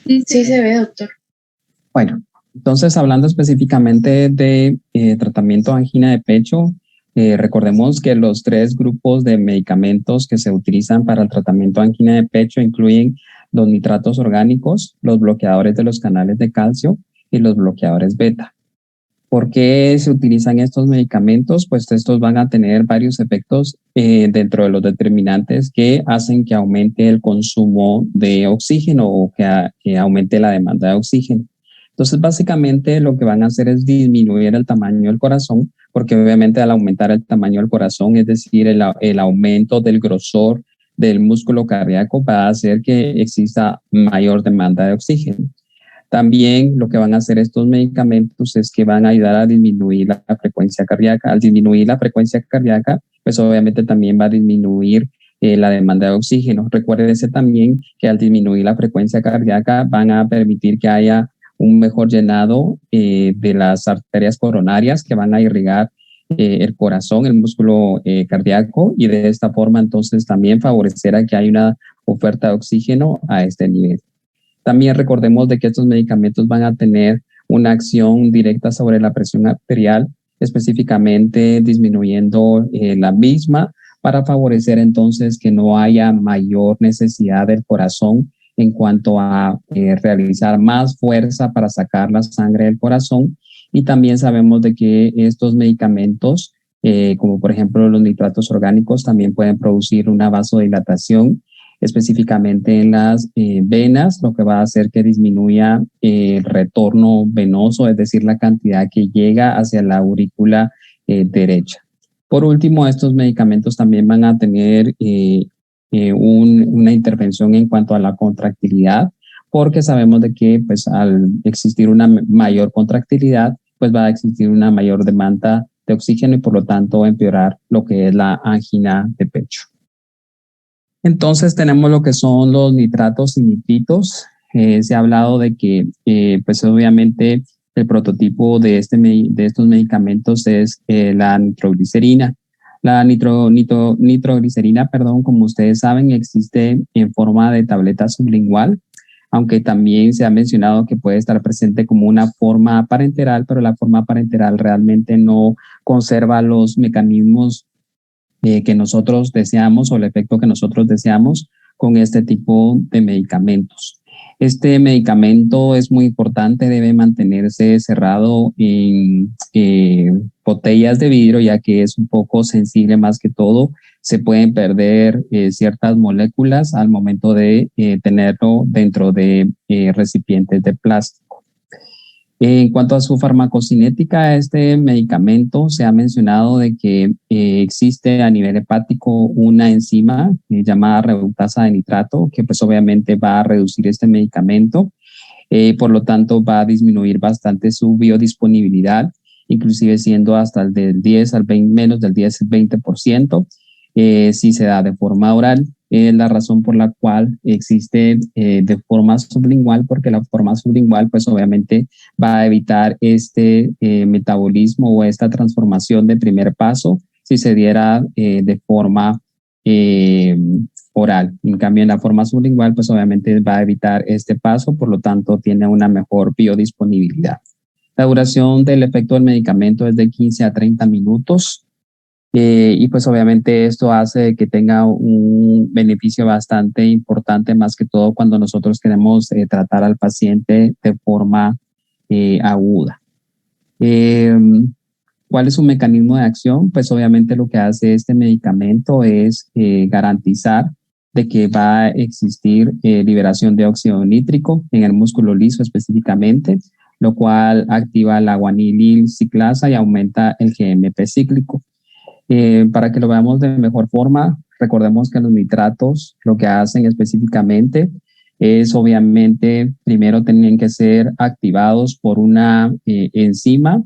Sí se ve, doctor. Bueno, entonces hablando específicamente de tratamiento de angina de pecho, recordemos que los tres grupos de medicamentos que se utilizan para el tratamiento de angina de pecho incluyen los nitratos orgánicos, los bloqueadores de los canales de calcio y los bloqueadores beta. ¿Por qué se utilizan estos medicamentos? Pues estos van a tener varios efectos dentro de los determinantes que hacen que aumente el consumo de oxígeno o que aumente la demanda de oxígeno. Entonces, básicamente lo que van a hacer es disminuir el tamaño del corazón, porque obviamente al aumentar el tamaño del corazón, es decir, el aumento del grosor del músculo cardíaco, va a hacer que exista mayor demanda de oxígeno. También lo que van a hacer estos medicamentos es que van a ayudar a disminuir la frecuencia cardíaca. Al disminuir la frecuencia cardíaca, pues obviamente también va a disminuir la demanda de oxígeno. Recuérdense también que al disminuir la frecuencia cardíaca van a permitir que haya un mejor llenado de las arterias coronarias que van a irrigar el corazón, el músculo cardíaco, y de esta forma entonces también favorecerá que haya una oferta de oxígeno a este nivel. También recordemos de que estos medicamentos van a tener una acción directa sobre la presión arterial, específicamente disminuyendo la misma para favorecer entonces que no haya mayor necesidad del corazón en cuanto a realizar más fuerza para sacar la sangre del corazón. Y también sabemos de que estos medicamentos, como por ejemplo los nitratos orgánicos, también pueden producir una vasodilatación específicamente en las venas, lo que va a hacer que disminuya el retorno venoso, es decir, la cantidad que llega hacia la aurícula derecha. Por último, estos medicamentos también van a tener una intervención en cuanto a la contractilidad, porque sabemos de que pues, al existir una mayor contractilidad, pues va a existir una mayor demanda de oxígeno y por lo tanto empeorar lo que es la angina de pecho. Entonces tenemos lo que son los nitratos y nitritos. Se ha hablado de que, pues obviamente, el prototipo de estos medicamentos es la nitroglicerina. La nitroglicerina, perdón, como ustedes saben, existe en forma de tableta sublingual, aunque también se ha mencionado que puede estar presente como una forma parenteral, pero la forma parenteral realmente no conserva los mecanismos que nosotros deseamos o el efecto que nosotros deseamos con este tipo de medicamentos. Este medicamento es muy importante, debe mantenerse cerrado en botellas de vidrio, ya que es un poco sensible más que todo. Se pueden perder ciertas moléculas al momento de tenerlo dentro de recipientes de plástico. En cuanto a su farmacocinética, este medicamento se ha mencionado de que existe a nivel hepático una enzima llamada reductasa de nitrato, que pues obviamente va a reducir este medicamento, por lo tanto va a disminuir bastante su biodisponibilidad, inclusive siendo hasta el del 10 al 20, menos del 10 al 20%, si se da de forma oral. Es la razón por la cual existe de forma sublingual, porque la forma sublingual pues obviamente va a evitar este metabolismo o esta transformación de primer paso si se diera de forma oral. En cambio, en la forma sublingual, pues obviamente va a evitar este paso, por lo tanto tiene una mejor biodisponibilidad. La duración del efecto del medicamento es de 15 a 30 minutos. Y pues obviamente esto hace que tenga un beneficio bastante importante, más que todo cuando nosotros queremos tratar al paciente de forma aguda. ¿Cuál es su mecanismo de acción? Pues obviamente lo que hace este medicamento es garantizar de que va a existir liberación de óxido nítrico en el músculo liso específicamente, lo cual activa la guanilil ciclasa y aumenta el GMP cíclico. Para que lo veamos de mejor forma, recordemos que los nitratos lo que hacen específicamente es obviamente primero tienen que ser activados por una enzima.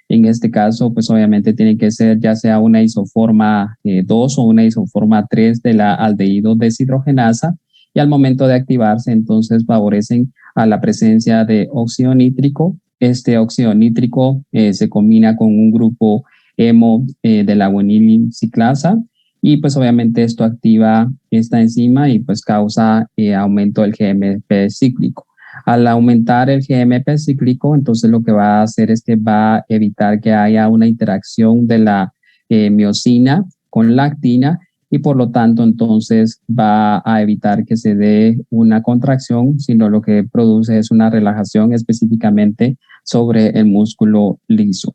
En este caso, pues obviamente tiene que ser ya sea una isoforma 2 o una isoforma 3 de la aldehído deshidrogenasa, y al momento de activarse entonces favorecen a la presencia de óxido nítrico. Este óxido nítrico se combina con un grupo hemo de la guanilin ciclasa, y pues obviamente esto activa esta enzima y pues causa aumento del GMP cíclico. Al aumentar el GMP cíclico, entonces lo que va a hacer es que va a evitar que haya una interacción de la miosina con la actina y por lo tanto entonces va a evitar que se dé una contracción, sino lo que produce es una relajación específicamente sobre el músculo liso.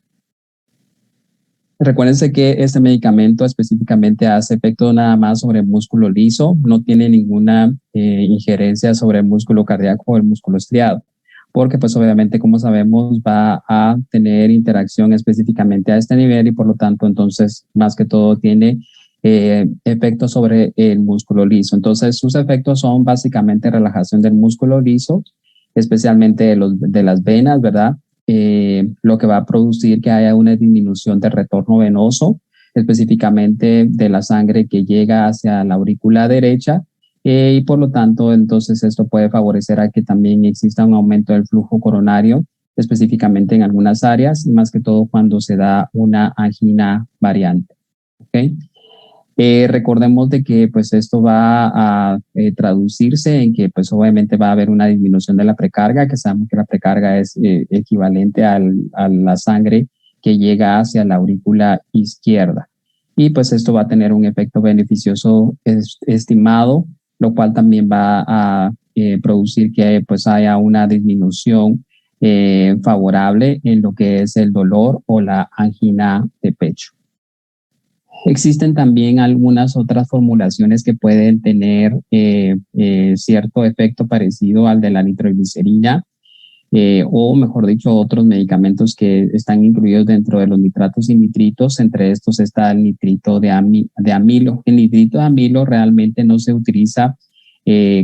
Recuérdense que este medicamento específicamente hace efecto nada más sobre el músculo liso, no tiene ninguna injerencia sobre el músculo cardíaco o el músculo estriado, porque pues obviamente como sabemos va a tener interacción específicamente a este nivel y por lo tanto entonces más que todo tiene efectos sobre el músculo liso. Entonces sus efectos son básicamente relajación del músculo liso, especialmente de las venas, ¿verdad? Lo que va a producir que haya una disminución del retorno venoso, específicamente de la sangre que llega hacia la aurícula derecha, y por lo tanto, entonces esto puede favorecer a que también exista un aumento del flujo coronario, específicamente en algunas áreas, y más que todo cuando se da una angina variante. ¿Okay? Recordemos de que pues esto va a traducirse en que pues obviamente va a haber una disminución de la precarga, que sabemos que la precarga es equivalente a la sangre que llega hacia la aurícula izquierda. Y pues esto va a tener un efecto beneficioso estimado, lo cual también va a producir que pues haya una disminución favorable en lo que es el dolor o la angina de pecho. Existen también algunas otras formulaciones que pueden tener cierto efecto parecido al de la nitroglicerina, o mejor dicho, otros medicamentos que están incluidos dentro de los nitratos y nitritos. Entre estos está el nitrito de amilo. El nitrito de amilo realmente no se utiliza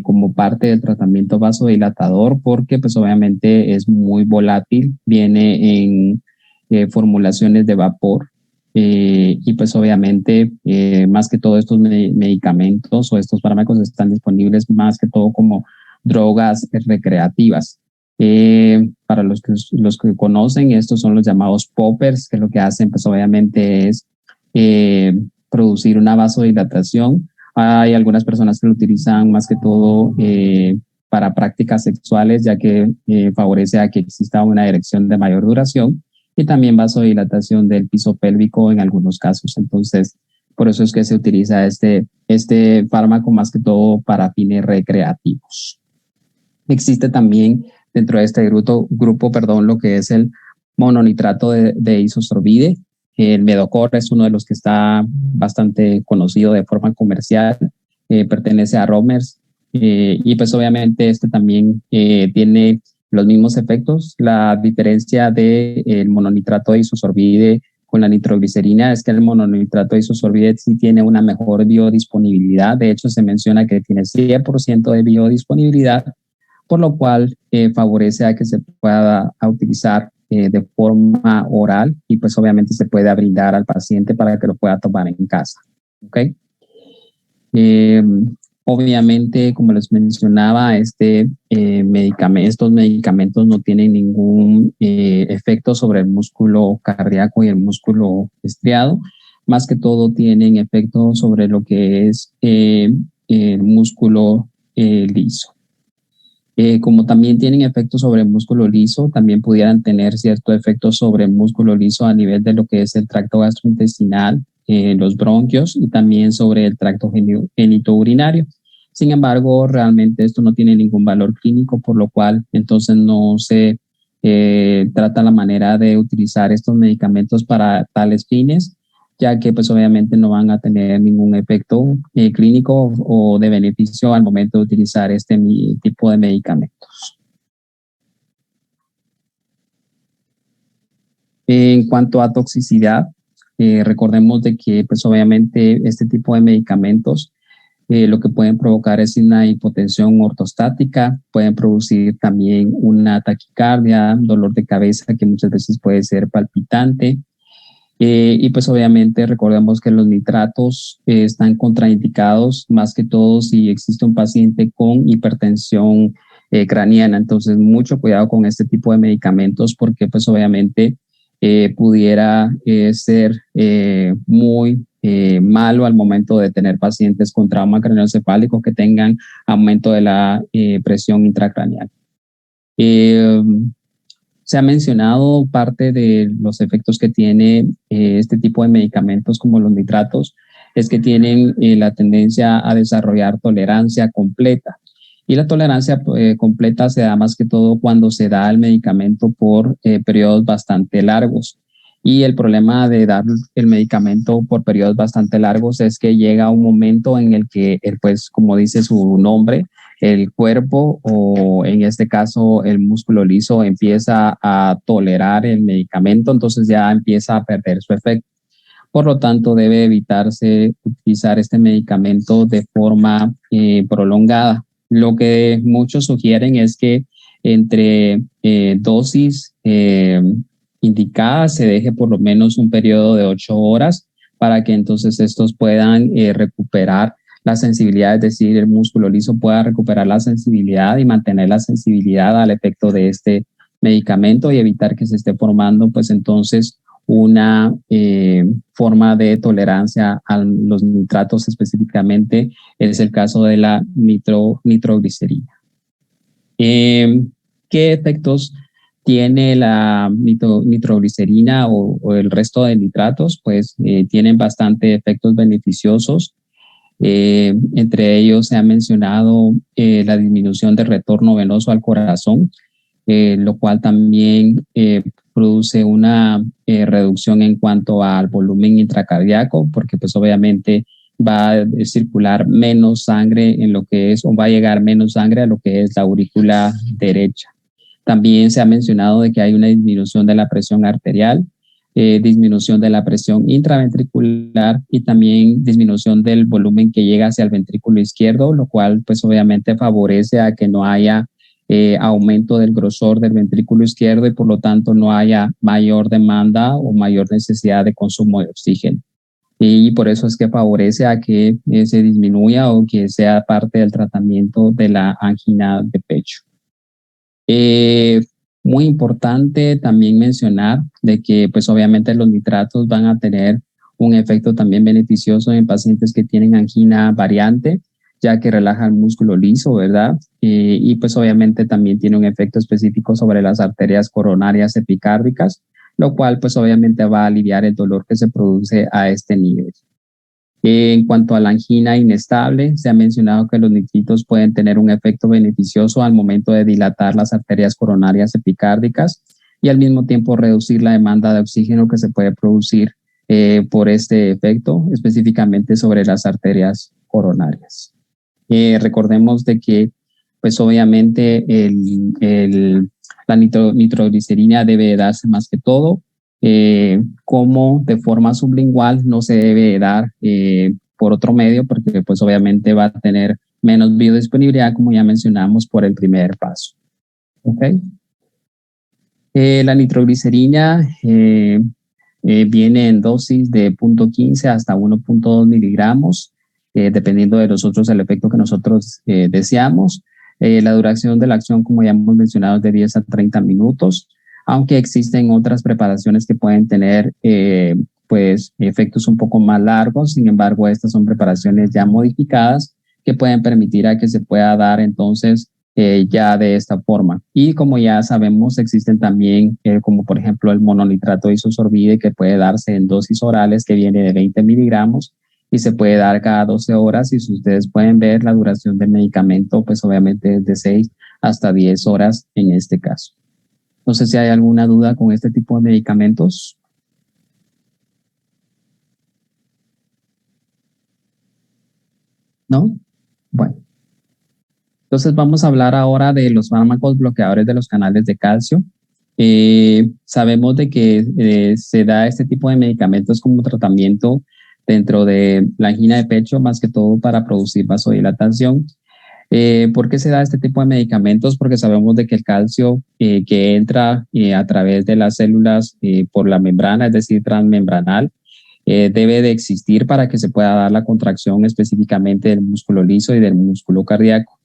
como parte del tratamiento vasodilatador porque pues obviamente es muy volátil, viene en formulaciones de vapor. Y pues obviamente más que todo estos medicamentos o estos fármacos están disponibles más que todo como drogas recreativas. Para los que conocen, estos son los llamados poppers, que lo que hacen pues obviamente es producir una vasodilatación. Hay algunas personas que lo utilizan más que todo para prácticas sexuales, ya que favorece a que exista una erección de mayor duración y también vasodilatación del piso pélvico en algunos casos. Entonces, por eso es que se utiliza este fármaco más que todo para fines recreativos. Existe también dentro de este grupo, lo que es el mononitrato de isosorbide. El Medocor es uno de los que está bastante conocido de forma comercial, pertenece a Romers, y pues obviamente este también tiene los mismos efectos. La diferencia del mononitrato de isosorbide con la nitroglicerina es que el mononitrato de isosorbide sí tiene una mejor biodisponibilidad. De hecho, se menciona que tiene 100% de biodisponibilidad, por lo cual favorece a que se pueda utilizar de forma oral y pues obviamente se puede brindar al paciente para que lo pueda tomar en casa. ¿Okay? Obviamente, como les mencionaba, estos medicamentos no tienen ningún efecto sobre el músculo cardíaco y el músculo estriado, más que todo tienen efecto sobre lo que es el músculo liso. Como también tienen efectos sobre el músculo liso, también pudieran tener cierto efecto sobre el músculo liso a nivel de lo que es el tracto gastrointestinal, los bronquios y también sobre el tracto genitourinario. Sin embargo, realmente esto no tiene ningún valor clínico, por lo cual entonces no se trata la manera de utilizar estos medicamentos para tales fines, ya que pues obviamente no van a tener ningún efecto clínico o de beneficio al momento de utilizar este tipo de medicamentos. En cuanto a toxicidad, recordemos de que pues obviamente este tipo de medicamentos lo que pueden provocar es una hipotensión ortostática, pueden producir también una taquicardia, dolor de cabeza que muchas veces puede ser palpitante. Y pues obviamente recordemos que los nitratos están contraindicados más que todo si existe un paciente con hipertensión craneana. Entonces mucho cuidado con este tipo de medicamentos porque pues obviamente pudiera ser muy malo al momento de tener pacientes con trauma craneoencefálico que tengan aumento de la presión intracraneal. Eh, Se ha mencionado parte de los efectos que tiene este tipo de medicamentos como los nitratos, es que tienen la tendencia a desarrollar tolerancia completa. Y la tolerancia completa se da más que todo cuando se da el medicamento por periodos bastante largos. Y el problema de dar el medicamento por periodos bastante largos es que llega un momento en el que, pues, como dice su nombre, el cuerpo o en este caso el músculo liso empieza a tolerar el medicamento, entonces ya empieza a perder su efecto. Por lo tanto, debe evitarse utilizar este medicamento de forma prolongada. Lo que muchos sugieren es que entre dosis indicadas se deje por lo menos un periodo de 8 horas para que entonces estos puedan recuperar la sensibilidad, es decir, el músculo liso pueda recuperar la sensibilidad y mantener la sensibilidad al efecto de este medicamento y evitar que se esté formando, pues entonces, una forma de tolerancia a los nitratos específicamente es el caso de la nitroglicerina. ¿Qué efectos tiene la nitroglicerina o el resto de nitratos? Pues tienen bastante efectos beneficiosos. Entre ellos se ha mencionado la disminución del retorno venoso al corazón, lo cual también produce una reducción en cuanto al volumen intracardíaco, porque pues obviamente va a circular menos sangre en lo que es, o va a llegar menos sangre a lo que es la aurícula derecha. También se ha mencionado de que hay una disminución de la presión arterial, disminución de la presión intraventricular y también disminución del volumen que llega hacia el ventrículo izquierdo, lo cual pues obviamente favorece a que no haya aumento del grosor del ventrículo izquierdo y por lo tanto no haya mayor demanda o mayor necesidad de consumo de oxígeno. Y por eso es que favorece a que se disminuya o que sea parte del tratamiento de la angina de pecho. Muy importante también mencionar de que pues obviamente los nitratos van a tener un efecto también beneficioso en pacientes que tienen angina variante, ya que relaja el músculo liso, ¿verdad? Y pues obviamente también tiene un efecto específico sobre las arterias coronarias epicárdicas, lo cual pues obviamente va a aliviar el dolor que se produce a este nivel. En cuanto a la angina inestable, se ha mencionado que los nitritos pueden tener un efecto beneficioso al momento de dilatar las arterias coronarias epicárdicas y al mismo tiempo reducir la demanda de oxígeno que se puede producir por este efecto, específicamente sobre las arterias coronarias. Recordemos de que, pues obviamente, la nitroglicerina debe darse más que todo como de forma sublingual, no se debe dar por otro medio porque pues obviamente va a tener menos biodisponibilidad como ya mencionamos por el primer paso. ¿Okay? La nitroglicerina viene en dosis de 0.15 hasta 1.2 miligramos, dependiendo de nosotros el efecto que nosotros deseamos. La duración de la acción, como ya hemos mencionado, es de 10 a 30 minutos, aunque existen otras preparaciones que pueden tener pues efectos un poco más largos. Sin embargo, estas son preparaciones ya modificadas que pueden permitir a que se pueda dar entonces ya de esta forma. Y como ya sabemos, existen también, como por ejemplo el mononitrato isosorbide, que puede darse en dosis orales, que viene de 20 miligramos y se puede dar cada 12 horas. Y si ustedes pueden ver, la duración del medicamento, pues obviamente es de 6 hasta 10 horas en este caso. No sé si hay alguna duda con este tipo de medicamentos. ¿No? Bueno. Entonces vamos a hablar ahora de los fármacos bloqueadores de los canales de calcio. Sabemos de que se da este tipo de medicamentos como tratamiento dentro de la angina de pecho, más que todo para producir vasodilatación. ¿Por qué se da este tipo de medicamentos? Porque sabemos de que el calcio que entra a través de las células por la membrana, es decir, transmembranal, debe de existir para que se pueda dar la contracción específicamente del músculo liso y del músculo cardíaco.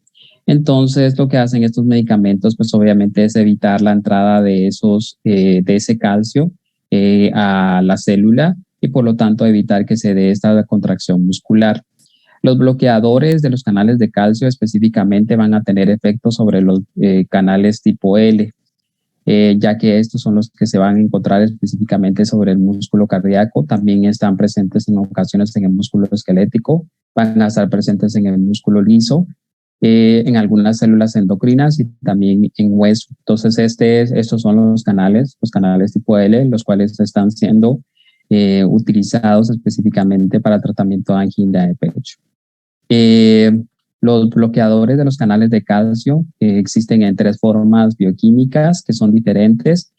Entonces, lo que hacen estos medicamentos, pues obviamente es evitar la entrada de ese calcio a la célula y por lo tanto evitar que se dé esta contracción muscular. Los bloqueadores de los canales de calcio específicamente van a tener efectos sobre los canales tipo L, ya que estos son los que se van a encontrar específicamente sobre el músculo cardíaco. También están presentes en ocasiones en el músculo esquelético, van a estar presentes en el músculo liso, en algunas células endocrinas y también en hueso. Entonces, estos son los canales tipo L, los cuales están siendo utilizados específicamente para tratamiento de angina de pecho. Los bloqueadores de los canales de calcio existen en 3 formas bioquímicas que son diferentes,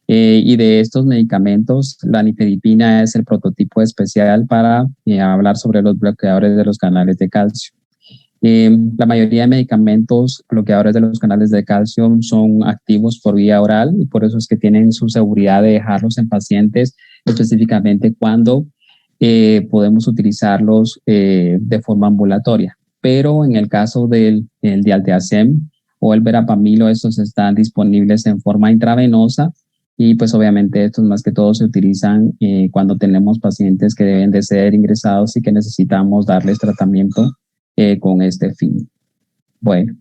y de estos medicamentos la nifedipina es el prototipo especial para hablar sobre los bloqueadores de los canales de calcio. La mayoría de medicamentos bloqueadores de los canales de calcio son activos por vía oral y por eso es que tienen su seguridad de dejarlos en pacientes específicamente cuando podemos utilizarlos de forma ambulatoria. Pero en el caso del dialteacem o el verapamilo, estos están disponibles en forma intravenosa y pues obviamente estos más que todo se utilizan cuando tenemos pacientes que deben de ser ingresados y que necesitamos darles tratamiento con este fin. Bueno,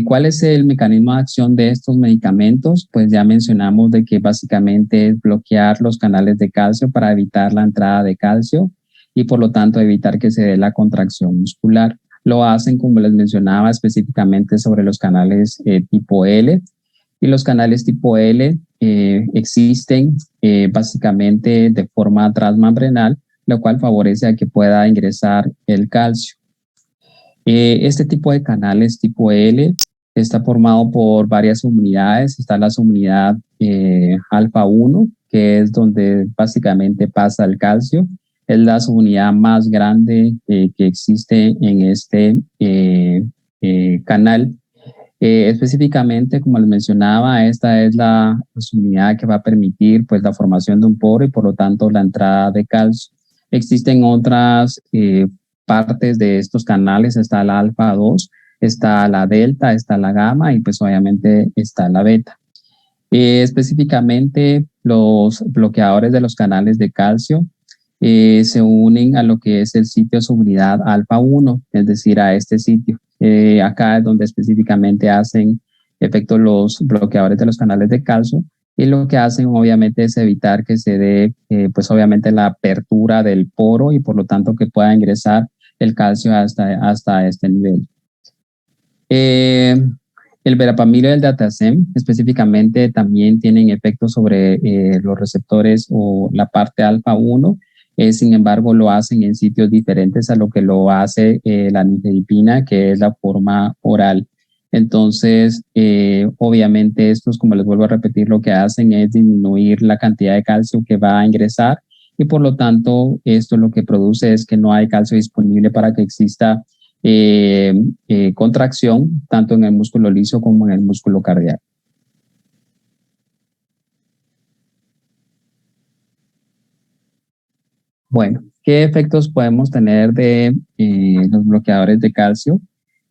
¿cuál es el mecanismo de acción de estos medicamentos? Pues ya mencionamos de que básicamente es bloquear los canales de calcio para evitar la entrada de calcio y por lo tanto evitar que se dé la contracción muscular. Lo hacen, como les mencionaba, específicamente sobre los canales tipo L, y los canales tipo L existen básicamente de forma transmembranal, lo cual favorece a que pueda ingresar el calcio. Este tipo de canales tipo L está formado por varias subunidades. Está la subunidad alfa 1, que es donde básicamente pasa el calcio. Es la subunidad más grande que existe en este canal. Específicamente, como les mencionaba, esta es la subunidad que va a permitir pues, la formación de un poro y por lo tanto la entrada de calcio. Existen otras partes de estos canales, está la alfa 2, está la delta, está la gamma y pues obviamente está la beta. Específicamente los bloqueadores de los canales de calcio se unen a lo que es el sitio subunidad alfa 1, es decir, a este sitio. Acá es donde específicamente hacen efecto los bloqueadores de los canales de calcio y lo que hacen obviamente es evitar que se dé pues obviamente la apertura del poro y por lo tanto que pueda ingresar el calcio hasta este nivel. El verapamilo y el dialteacem específicamente también tienen efectos sobre los receptores o la parte alfa 1, sin embargo lo hacen en sitios diferentes a lo que lo hace la nifedipina, que es la forma oral. Entonces, obviamente estos, como les vuelvo a repetir, lo que hacen es disminuir la cantidad de calcio que va a ingresar y por lo tanto esto lo que produce es que no hay calcio disponible para que exista contracción tanto en el músculo liso como en el músculo cardíaco. Bueno, ¿qué efectos podemos tener de los bloqueadores de calcio?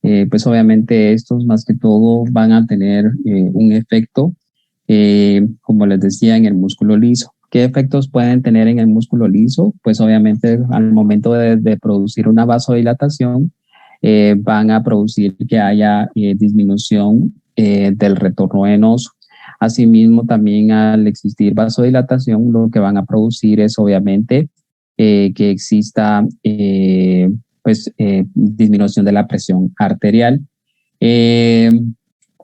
Pues obviamente estos más que todo van a tener un efecto, como les decía, en el músculo liso. ¿Qué efectos pueden tener en el músculo liso? Pues obviamente al momento de producir una vasodilatación, van a producir que haya disminución del retorno venoso. Asimismo, también al existir vasodilatación, lo que van a producir es obviamente que exista disminución de la presión arterial.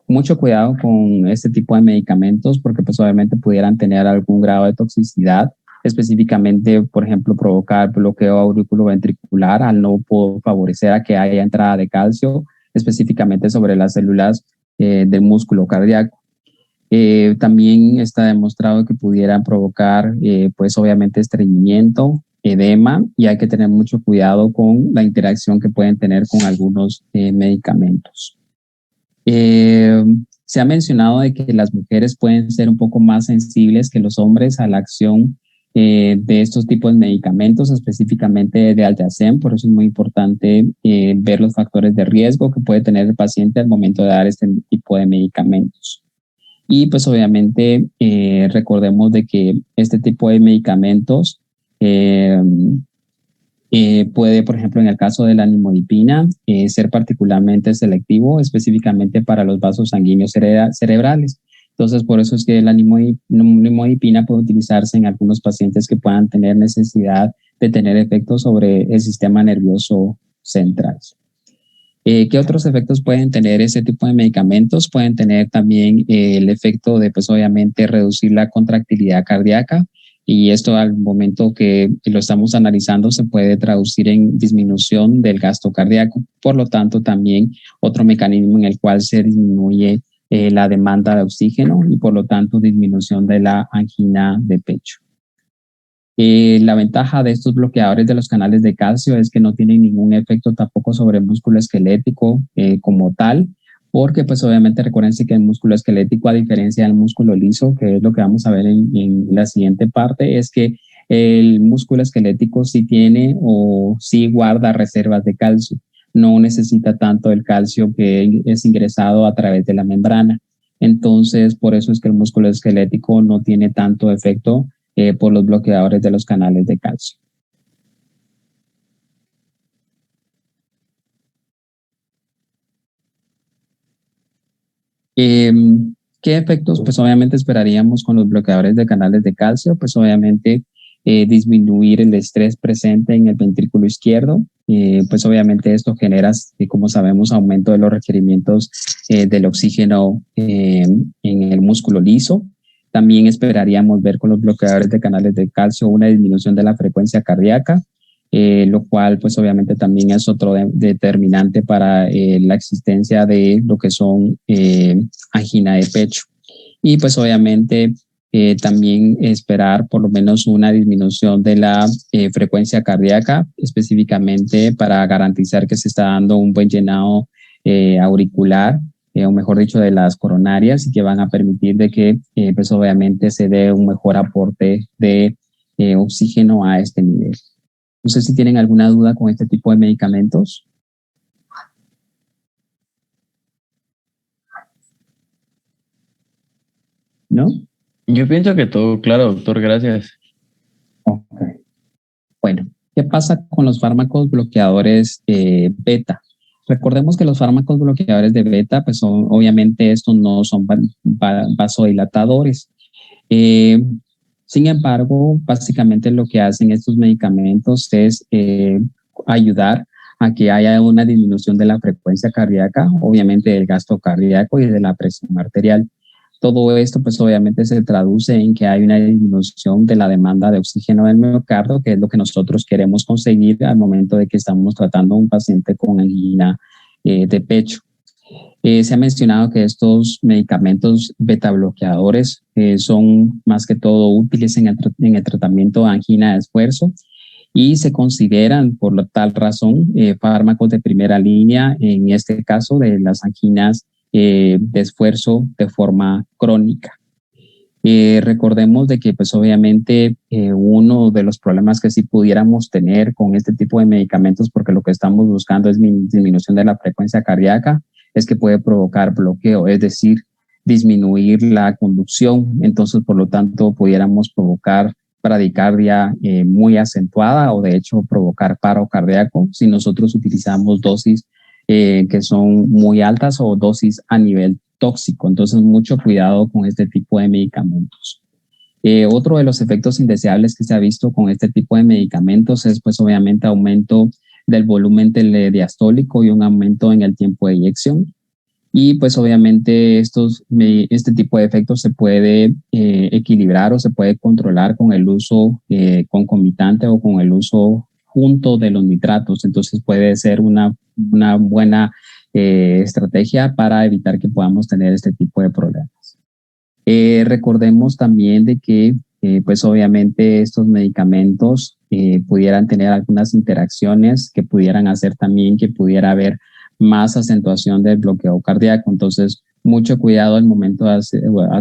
Mucho cuidado con este tipo de medicamentos porque pues obviamente pudieran tener algún grado de toxicidad, específicamente, por ejemplo, provocar bloqueo auriculoventricular al no favorecer a que haya entrada de calcio, específicamente sobre las células del músculo cardíaco. También está demostrado que pudieran provocar, pues obviamente, estreñimiento, edema, y hay que tener mucho cuidado con la interacción que pueden tener con algunos medicamentos. Se ha mencionado de que las mujeres pueden ser un poco más sensibles que los hombres a la acción de estos tipos de medicamentos, específicamente de dialteacem, por eso es muy importante ver los factores de riesgo que puede tener el paciente al momento de dar este tipo de medicamentos. Y pues obviamente recordemos de que este tipo de medicamentos Puede, por ejemplo, en el caso de la nimodipina, ser particularmente selectivo, específicamente para los vasos sanguíneos cerebrales. Entonces, por eso es que la nimodipina puede utilizarse en algunos pacientes que puedan tener necesidad de tener efectos sobre el sistema nervioso central. ¿Qué otros efectos pueden tener ese tipo de medicamentos? Pueden tener también el efecto de, pues obviamente, reducir la contractilidad cardíaca, y esto al momento que lo estamos analizando se puede traducir en disminución del gasto cardíaco. Por lo tanto, también otro mecanismo en el cual se disminuye la demanda de oxígeno y por lo tanto disminución de la angina de pecho. La ventaja de estos bloqueadores de los canales de calcio es que no tienen ningún efecto tampoco sobre el músculo esquelético como tal, porque pues obviamente recuérdense que el músculo esquelético, a diferencia del músculo liso, que es lo que vamos a ver en la siguiente parte, es que el músculo esquelético sí tiene o sí guarda reservas de calcio, no necesita tanto el calcio que es ingresado a través de la membrana. Entonces, por eso es que el músculo esquelético no tiene tanto efecto por los bloqueadores de los canales de calcio. ¿Qué efectos? Pues obviamente esperaríamos con los bloqueadores de canales de calcio, pues obviamente disminuir el estrés presente en el ventrículo izquierdo, pues obviamente esto genera, como sabemos, aumento de los requerimientos del oxígeno en el músculo liso. También esperaríamos ver con los bloqueadores de canales de calcio una disminución de la frecuencia cardíaca, lo cual pues obviamente también es otro determinante para la existencia de lo que son angina de pecho. Y pues obviamente también esperar por lo menos una disminución de la frecuencia cardíaca, específicamente para garantizar que se está dando un buen llenado auricular, o mejor dicho, de las coronarias, y que van a permitir de que pues obviamente se dé un mejor aporte de oxígeno a este nivel. No sé si tienen alguna duda con este tipo de medicamentos. ¿No? Yo pienso que todo claro, doctor, gracias. Ok. Bueno, ¿qué pasa con los fármacos bloqueadores beta? Recordemos que los fármacos bloqueadores de beta, pues obviamente estos no son vasodilatadores. Eh, Sin embargo, básicamente lo que hacen estos medicamentos es ayudar a que haya una disminución de la frecuencia cardíaca, obviamente del gasto cardíaco y de la presión arterial. Todo esto, pues obviamente se traduce en que hay una disminución de la demanda de oxígeno del miocardio, que es lo que nosotros queremos conseguir al momento de que estamos tratando a un paciente con angina de pecho. Se ha mencionado que estos medicamentos beta bloqueadores son más que todo útiles en el tratamiento de angina de esfuerzo y se consideran por tal razón fármacos de primera línea, en este caso de las anginas de esfuerzo de forma crónica. Recordemos de que pues obviamente uno de los problemas que sí pudiéramos tener con este tipo de medicamentos, porque lo que estamos buscando es disminución de la frecuencia cardíaca, es que puede provocar bloqueo, es decir, disminuir la conducción. Entonces, por lo tanto, pudiéramos provocar bradicardia muy acentuada o de hecho provocar paro cardíaco si nosotros utilizamos dosis que son muy altas o dosis a nivel tóxico. Entonces, mucho cuidado con este tipo de medicamentos. Otro de los efectos indeseables que se ha visto con este tipo de medicamentos es, pues, obviamente, aumento del volumen telediastólico y un aumento en el tiempo de eyección. Y, pues, obviamente, este tipo de efectos se puede equilibrar o se puede controlar con el uso concomitante o con el uso junto de los nitratos. Entonces, puede ser una buena estrategia para evitar que podamos tener este tipo de problemas. Recordemos también de que, pues obviamente estos medicamentos pudieran tener algunas interacciones que pudieran hacer también que pudiera haber más acentuación del bloqueo cardíaco. Entonces, mucho cuidado al momento de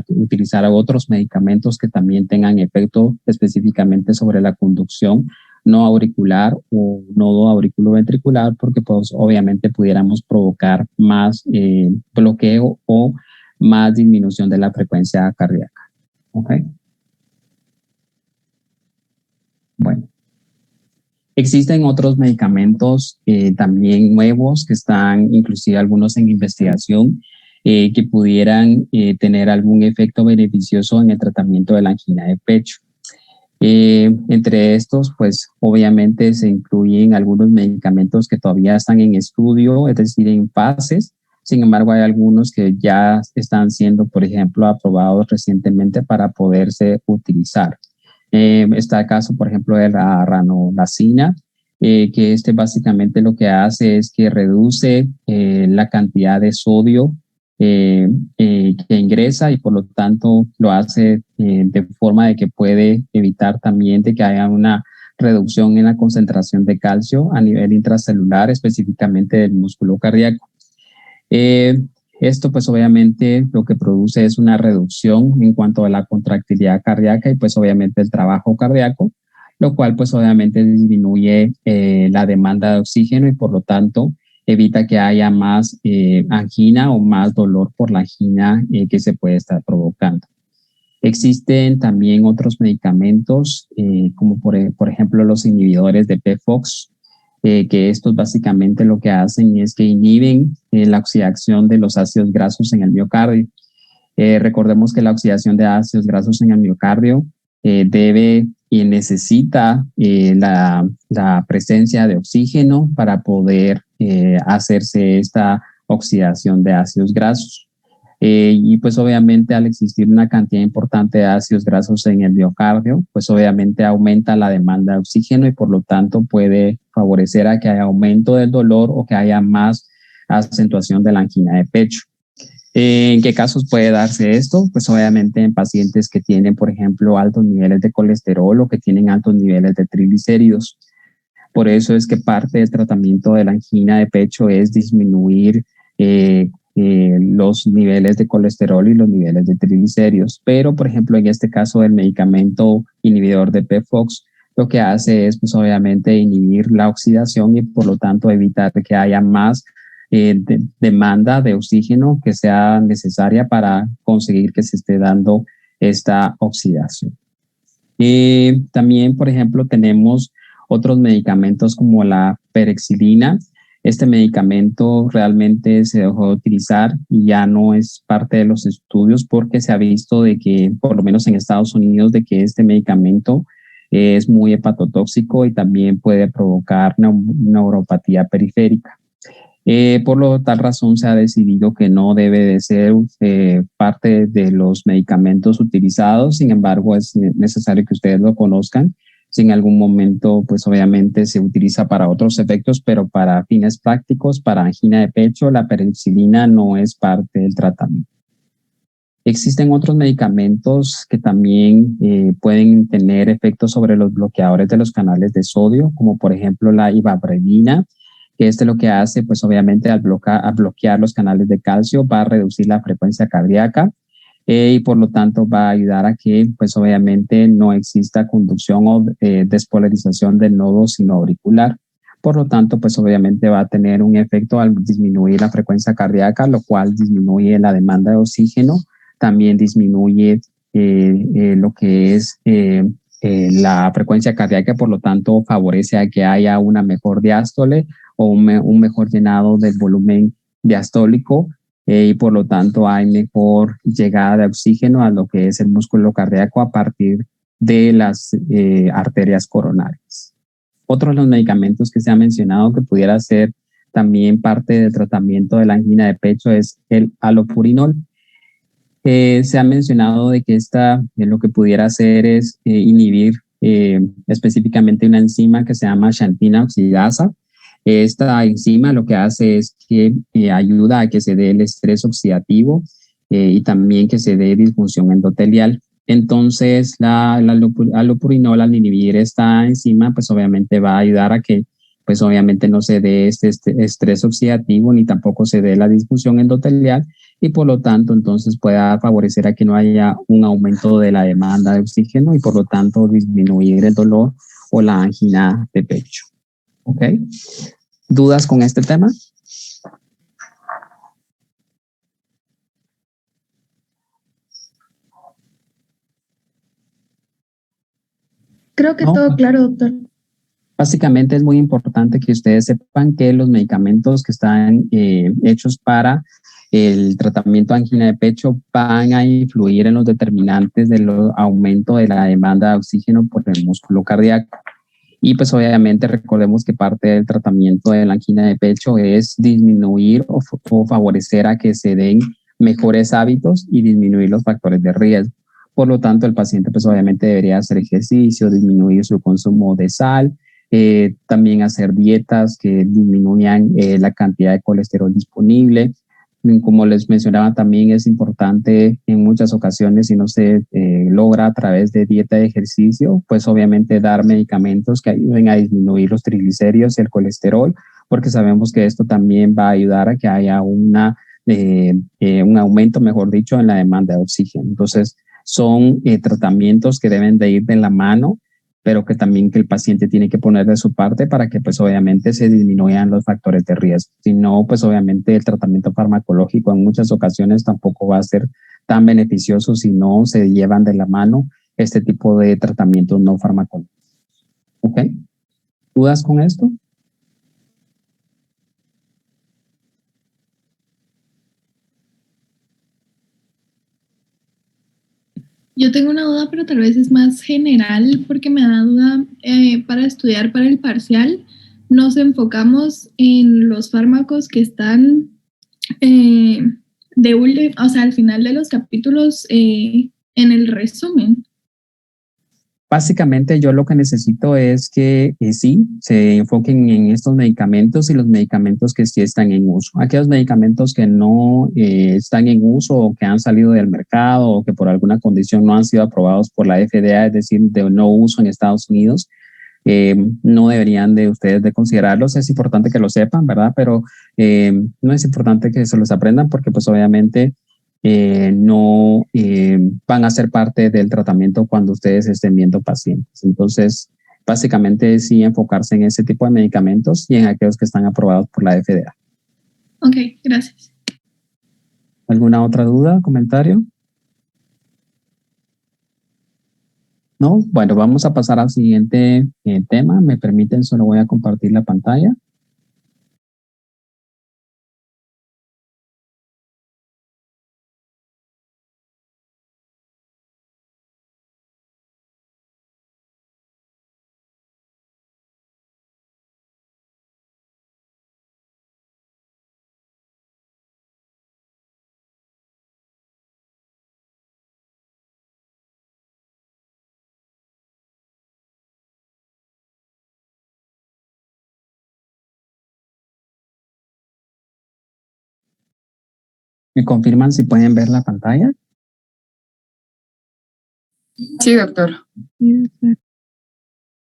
utilizar otros medicamentos que también tengan efecto específicamente sobre la conducción no auricular o nodo auriculoventricular, porque pues obviamente pudiéramos provocar más bloqueo o más disminución de la frecuencia cardíaca. ¿Ok? Bueno. Existen otros medicamentos también nuevos que están inclusive algunos en investigación que pudieran tener algún efecto beneficioso en el tratamiento de la angina de pecho. Entre estos, pues obviamente se incluyen algunos medicamentos que todavía están en estudio, es decir, en fases. Sin embargo, hay algunos que ya están siendo, por ejemplo, aprobados recientemente para poderse utilizar. Está el caso, por ejemplo, de la ranolazina, que este básicamente lo que hace es que reduce la cantidad de sodio que ingresa y por lo tanto lo hace de forma de que puede evitar también de que haya una reducción en la concentración de calcio a nivel intracelular, específicamente del músculo cardíaco. Esto pues obviamente lo que produce es una reducción en cuanto a la contractilidad cardíaca y pues obviamente el trabajo cardíaco, lo cual pues obviamente disminuye la demanda de oxígeno y por lo tanto evita que haya más angina o más dolor por la angina que se puede estar provocando. Existen también otros medicamentos, como por ejemplo los inhibidores de PFOX, que estos básicamente lo que hacen es que inhiben la oxidación de los ácidos grasos en el miocardio. Recordemos que la oxidación de ácidos grasos en el miocardio debe y necesita la presencia de oxígeno para poder hacerse esta oxidación de ácidos grasos. Y pues obviamente al existir una cantidad importante de ácidos grasos en el miocardio, pues obviamente aumenta la demanda de oxígeno y por lo tanto puede favorecer a que haya aumento del dolor o que haya más acentuación de la angina de pecho. ¿En qué casos puede darse esto? Pues obviamente en pacientes que tienen, por ejemplo, altos niveles de colesterol o que tienen altos niveles de triglicéridos. Por eso es que parte del tratamiento de la angina de pecho es disminuir los niveles de colesterol y los niveles de triglicéridos. Pero, por ejemplo, en este caso del medicamento inhibidor de PFOX, lo que hace es, pues, obviamente, inhibir la oxidación y, por lo tanto, evitar que haya más demanda de oxígeno que sea necesaria para conseguir que se esté dando esta oxidación. También, por ejemplo, tenemos otros medicamentos como la perexilina. Este medicamento realmente se dejó de utilizar y ya no es parte de los estudios porque se ha visto de que, por lo menos en Estados Unidos, de que este medicamento es muy hepatotóxico y también puede provocar neuropatía periférica. Por lo tal razón se ha decidido que no debe de ser parte de los medicamentos utilizados. Sin embargo, es necesario que ustedes lo conozcan. Si en algún momento, pues obviamente se utiliza para otros efectos, pero para fines prácticos, para angina de pecho, la penicilina no es parte del tratamiento. Existen otros medicamentos que también pueden tener efectos sobre los bloqueadores de los canales de sodio, como por ejemplo la ivabrevina, que lo que hace, pues obviamente al bloquear los canales de calcio va a reducir la frecuencia cardíaca y por lo tanto va a ayudar a que, pues obviamente no exista conducción o despolarización del nodo sinoauricular. Por lo tanto, pues obviamente va a tener un efecto al disminuir la frecuencia cardíaca, lo cual disminuye la demanda de oxígeno, también disminuye lo que es la frecuencia cardíaca, por lo tanto favorece a que haya una mejor diástole o un mejor llenado del volumen diastólico y por lo tanto hay mejor llegada de oxígeno a lo que es el músculo cardíaco a partir de las arterias coronarias. Otro de los medicamentos que se ha mencionado que pudiera ser también parte del tratamiento de la angina de pecho es el allopurinol. Se ha mencionado de que lo que pudiera hacer es inhibir específicamente una enzima que se llama xantina oxidasa. Esta enzima lo que hace es que ayuda a que se dé el estrés oxidativo y también que se dé disfunción endotelial. Entonces, la allopurinol al inhibir esta enzima, pues obviamente va a ayudar a que pues obviamente no se dé este estrés oxidativo ni tampoco se dé la disfunción endotelial y por lo tanto entonces pueda favorecer a que no haya un aumento de la demanda de oxígeno y por lo tanto disminuir el dolor o la angina de pecho. ¿Ok? ¿Dudas con este tema? Creo que todo claro, doctor. Básicamente es muy importante que ustedes sepan que los medicamentos que están hechos para el tratamiento de angina de pecho van a influir en los determinantes del aumento de la demanda de oxígeno por el músculo cardíaco. Y pues obviamente recordemos que parte del tratamiento de la angina de pecho es disminuir o favorecer a que se den mejores hábitos y disminuir los factores de riesgo. Por lo tanto, el paciente pues obviamente debería hacer ejercicio, disminuir su consumo de sal, también hacer dietas que disminuyan la cantidad de colesterol disponible. Como les mencionaba, también es importante en muchas ocasiones, si no se logra a través de dieta y ejercicio, pues obviamente dar medicamentos que ayuden a disminuir los triglicéridos y el colesterol, porque sabemos que esto también va a ayudar a que haya un aumento, mejor dicho, en la demanda de oxígeno. Entonces, son tratamientos que deben de ir de la mano, pero que también que el paciente tiene que poner de su parte para que pues obviamente se disminuyan los factores de riesgo. Si no, pues obviamente el tratamiento farmacológico en muchas ocasiones tampoco va a ser tan beneficioso si no se llevan de la mano este tipo de tratamientos no farmacológicos. ¿Ok? ¿Dudas con esto? Yo tengo una duda, pero tal vez es más general porque me da duda para estudiar para el parcial. Nos enfocamos en los fármacos que están o sea, al final de los capítulos en el resumen. Básicamente yo lo que necesito es que sí, se enfoquen en estos medicamentos y los medicamentos que sí están en uso. Aquellos medicamentos que no están en uso o que han salido del mercado o que por alguna condición no han sido aprobados por la FDA, es decir, de no uso en Estados Unidos, no deberían de ustedes de considerarlos. Es importante que lo sepan, ¿verdad? Pero no es importante que se los aprendan porque pues obviamente no van a ser parte del tratamiento cuando ustedes estén viendo pacientes. Entonces, básicamente sí enfocarse en ese tipo de medicamentos y en aquellos que están aprobados por la FDA. Ok, gracias. ¿Alguna otra duda, comentario? No, bueno, vamos a pasar al siguiente tema. ¿Me permiten? Solo voy a compartir la pantalla. ¿Me confirman si pueden ver la pantalla? Sí, doctor.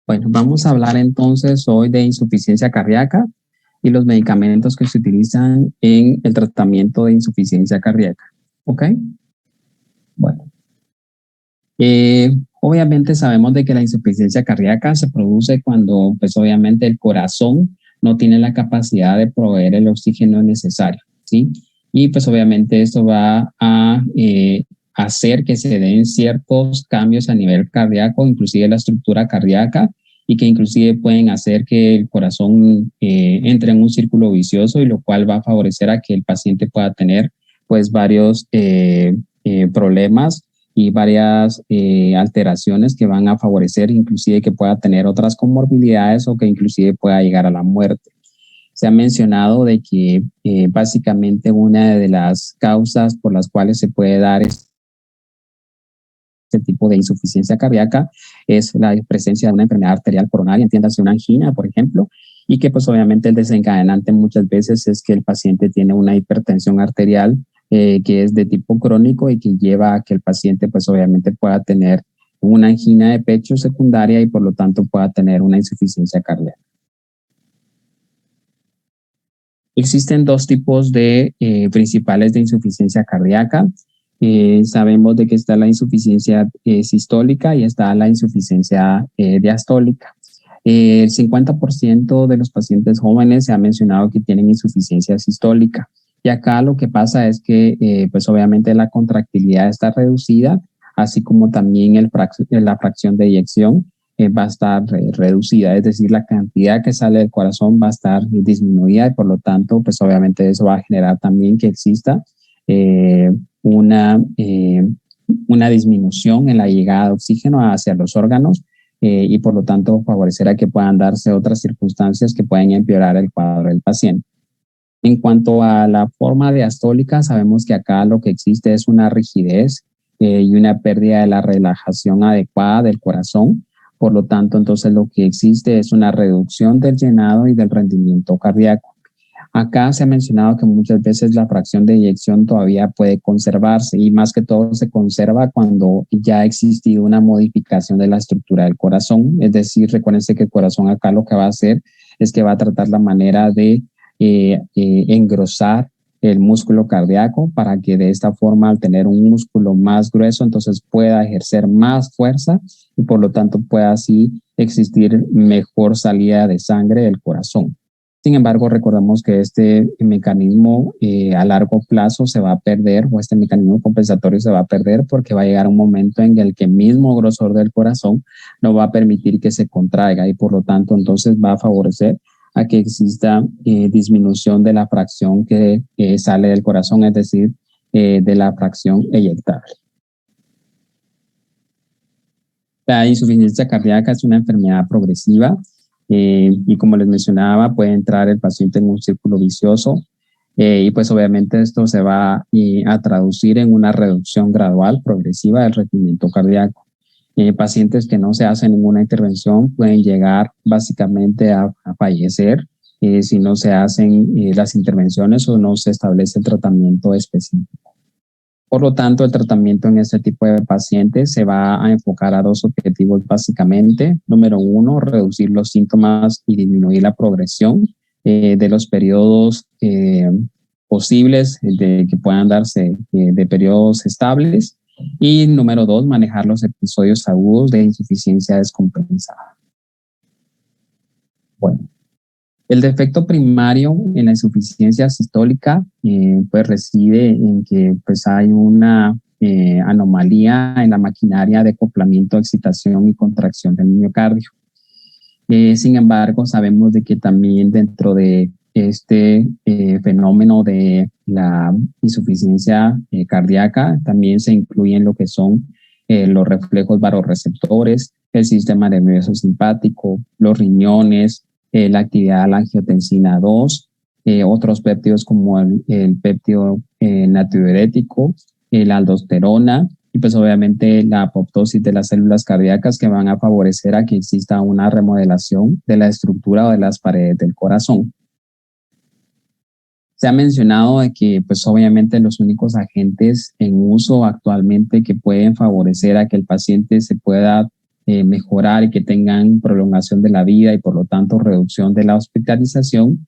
Bueno, vamos a hablar entonces hoy de insuficiencia cardíaca y los medicamentos que se utilizan en el tratamiento de insuficiencia cardíaca. ¿Ok? Bueno. Obviamente sabemos de que la insuficiencia cardíaca se produce cuando, pues obviamente el corazón no tiene la capacidad de proveer el oxígeno necesario, ¿sí? Y pues obviamente esto va a hacer que se den ciertos cambios a nivel cardíaco, inclusive la estructura cardíaca, y que inclusive pueden hacer que el corazón entre en un círculo vicioso y lo cual va a favorecer a que el paciente pueda tener pues varios problemas y varias alteraciones que van a favorecer inclusive que pueda tener otras comorbilidades o que inclusive pueda llegar a la muerte. Se ha mencionado de que básicamente una de las causas por las cuales se puede dar este tipo de insuficiencia cardíaca es la presencia de una enfermedad arterial coronaria, entiéndase una angina, por ejemplo, y que pues obviamente el desencadenante muchas veces es que el paciente tiene una hipertensión arterial que es de tipo crónico y que lleva a que el paciente pues obviamente pueda tener una angina de pecho secundaria y por lo tanto pueda tener una insuficiencia cardíaca. Existen dos tipos de principales de insuficiencia cardíaca. Sabemos de que está la insuficiencia sistólica y está la insuficiencia diastólica. El 50% de los pacientes jóvenes se ha mencionado que tienen insuficiencia sistólica. Y acá lo que pasa es que, pues obviamente la contractilidad está reducida, así como también la fracción de eyección va a estar reducida, es decir, la cantidad que sale del corazón va a estar disminuida y por lo tanto, pues obviamente eso va a generar también que exista una disminución en la llegada de oxígeno hacia los órganos y por lo tanto favorecerá que puedan darse otras circunstancias que pueden empeorar el cuadro del paciente. En cuanto a la forma diastólica, sabemos que acá lo que existe es una rigidez y una pérdida de la relajación adecuada del corazón. Por lo tanto, entonces lo que existe es una reducción del llenado y del rendimiento cardíaco. Acá se ha mencionado que muchas veces la fracción de eyección todavía puede conservarse y más que todo se conserva cuando ya ha existido una modificación de la estructura del corazón. Es decir, recuérdense que el corazón acá lo que va a hacer es que va a tratar la manera de engrosar el músculo cardíaco para que de esta forma, al tener un músculo más grueso, entonces pueda ejercer más fuerza y por lo tanto pueda así existir mejor salida de sangre del corazón. Sin embargo, recordemos que este mecanismo a largo plazo se va a perder o este mecanismo compensatorio se va a perder porque va a llegar un momento en el que el mismo grosor del corazón no va a permitir que se contraiga y por lo tanto entonces va a favorecer a que exista disminución de la fracción que sale del corazón, es decir, de la fracción eyectable. La insuficiencia cardíaca es una enfermedad progresiva y como les mencionaba, puede entrar el paciente en un círculo vicioso y pues obviamente esto se va a traducir en una reducción gradual, progresiva del rendimiento cardíaco. Pacientes que no se hacen ninguna intervención pueden llegar básicamente a fallecer si no se hacen las intervenciones o no se establece el tratamiento específico. Por lo tanto, el tratamiento en este tipo de pacientes se va a enfocar a dos objetivos básicamente. Número uno, reducir los síntomas y disminuir la progresión de los periodos posibles de que puedan darse de periodos estables. Y número dos, manejar los episodios agudos de insuficiencia descompensada. Bueno, el defecto primario en la insuficiencia sistólica pues reside en que pues hay una anomalía en la maquinaria de acoplamiento, excitación y contracción del miocardio. Sin embargo, sabemos de que también dentro de este fenómeno de la insuficiencia cardíaca también se incluyen lo que son los reflejos vasoreceptores, el sistema nervioso simpático, los riñones, la actividad de la angiotensina 2, otros péptidos como el péptido natriurético, la aldosterona y pues obviamente la apoptosis de las células cardíacas que van a favorecer a que exista una remodelación de la estructura o de las paredes del corazón. Se ha mencionado de que pues obviamente los únicos agentes en uso actualmente que pueden favorecer a que el paciente se pueda mejorar y que tengan prolongación de la vida y por lo tanto reducción de la hospitalización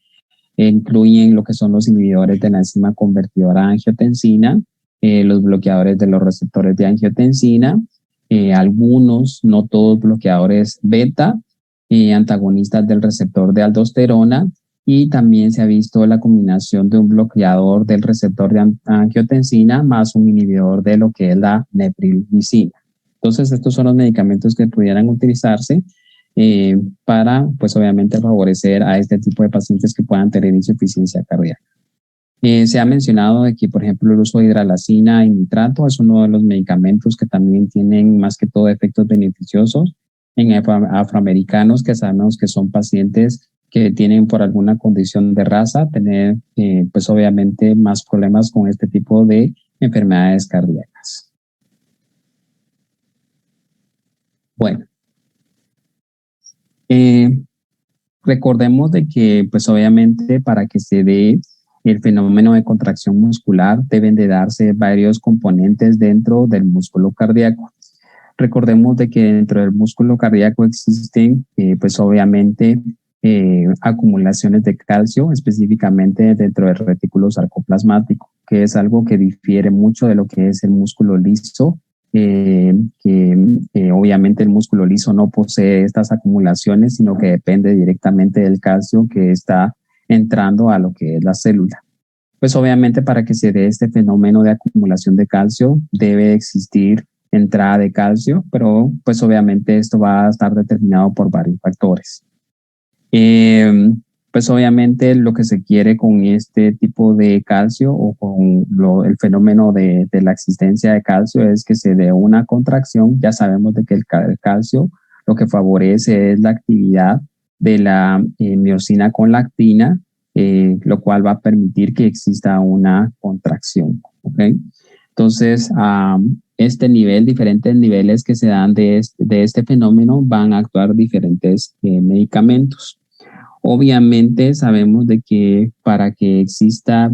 incluyen lo que son los inhibidores de la enzima convertidora de angiotensina, los bloqueadores de los receptores de angiotensina, algunos, no todos bloqueadores beta, antagonistas del receptor de aldosterona y también se ha visto la combinación de un bloqueador del receptor de angiotensina más un inhibidor de lo que es la neprilizina. Entonces, estos son los medicamentos que pudieran utilizarse para, pues obviamente, favorecer a este tipo de pacientes que puedan tener insuficiencia cardíaca. Se ha mencionado de que, por ejemplo, el uso de hidralazina y nitrato es uno de los medicamentos que también tienen más que todo efectos beneficiosos en afroamericanos que sabemos que son pacientes que tienen por alguna condición de raza, tener pues obviamente más problemas con este tipo de enfermedades cardíacas. Bueno, recordemos de que pues obviamente para que se dé el fenómeno de contracción muscular deben de darse varios componentes dentro del músculo cardíaco. Recordemos de que dentro del músculo cardíaco existen pues obviamente acumulaciones de calcio, específicamente dentro del retículo sarcoplasmático, que es algo que difiere mucho de lo que es el músculo liso, obviamente el músculo liso no posee estas acumulaciones, sino que depende directamente del calcio que está entrando a lo que es la célula. Pues obviamente para que se dé este fenómeno de acumulación de calcio debe existir entrada de calcio, pero pues obviamente esto va a estar determinado por varios factores. Pues obviamente lo que se quiere con este tipo de calcio o con el fenómeno de la existencia de calcio es que se dé una contracción. Ya sabemos de que el calcio lo que favorece es la actividad de la miosina con lactina, lo cual va a permitir que exista una contracción. ¿Okay? Entonces, diferentes niveles que se dan de este fenómeno van a actuar diferentes medicamentos. Obviamente sabemos de que para que exista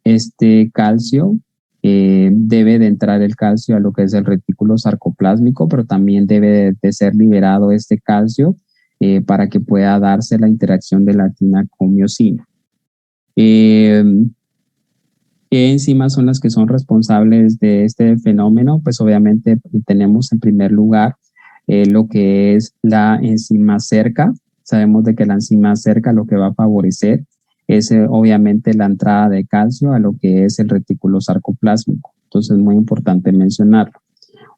este calcio, debe de entrar el calcio a lo que es el retículo sarcoplásmico, pero también debe de ser liberado este calcio para que pueda darse la interacción de lactina con miosina. ¿Qué enzimas son las que son responsables de este fenómeno? Pues obviamente tenemos en primer lugar lo que es la enzima cerca. Sabemos de que la enzima cerca lo que va a favorecer es obviamente la entrada de calcio a lo que es el retículo sarcoplásmico. Entonces es muy importante mencionarlo.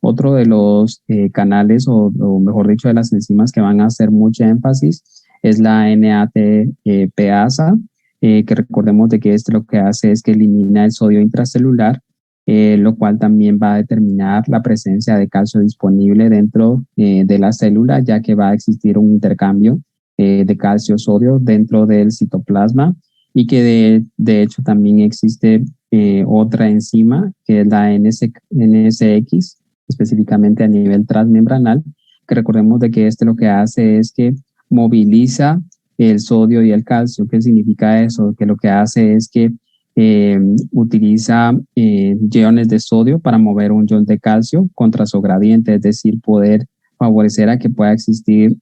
Otro de los canales o mejor dicho de las enzimas que van a hacer mucho énfasis es la NADPasa, que recordemos de que lo que hace es que elimina el sodio intracelular, lo cual también va a determinar la presencia de calcio disponible dentro de la célula, ya que va a existir un intercambio de calcio-sodio dentro del citoplasma y que de hecho también existe otra enzima que es la NSX, específicamente a nivel transmembranal, que recordemos de que lo que hace es que moviliza el sodio y el calcio. ¿Qué significa eso? Que lo que hace es que utiliza iones de sodio para mover un ion de calcio contra su gradiente, es decir, poder favorecer a que pueda existir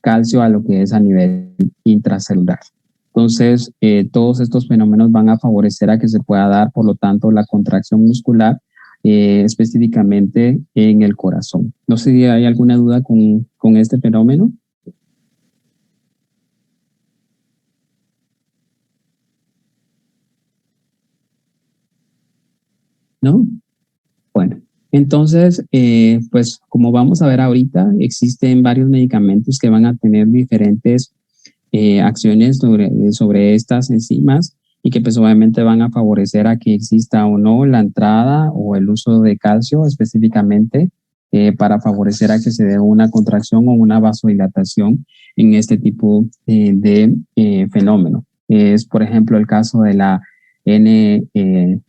calcio a lo que es a nivel intracelular. Entonces, todos estos fenómenos van a favorecer a que se pueda dar, por lo tanto, la contracción muscular, específicamente en el corazón. No sé si hay alguna duda con este fenómeno. ¿No? Bueno, entonces, pues como vamos a ver ahorita, existen varios medicamentos que van a tener diferentes acciones sobre estas enzimas y que pues obviamente van a favorecer a que exista o no la entrada o el uso de calcio específicamente para favorecer a que se dé una contracción o una vasodilatación en este tipo de fenómeno. Es, por ejemplo, el caso de la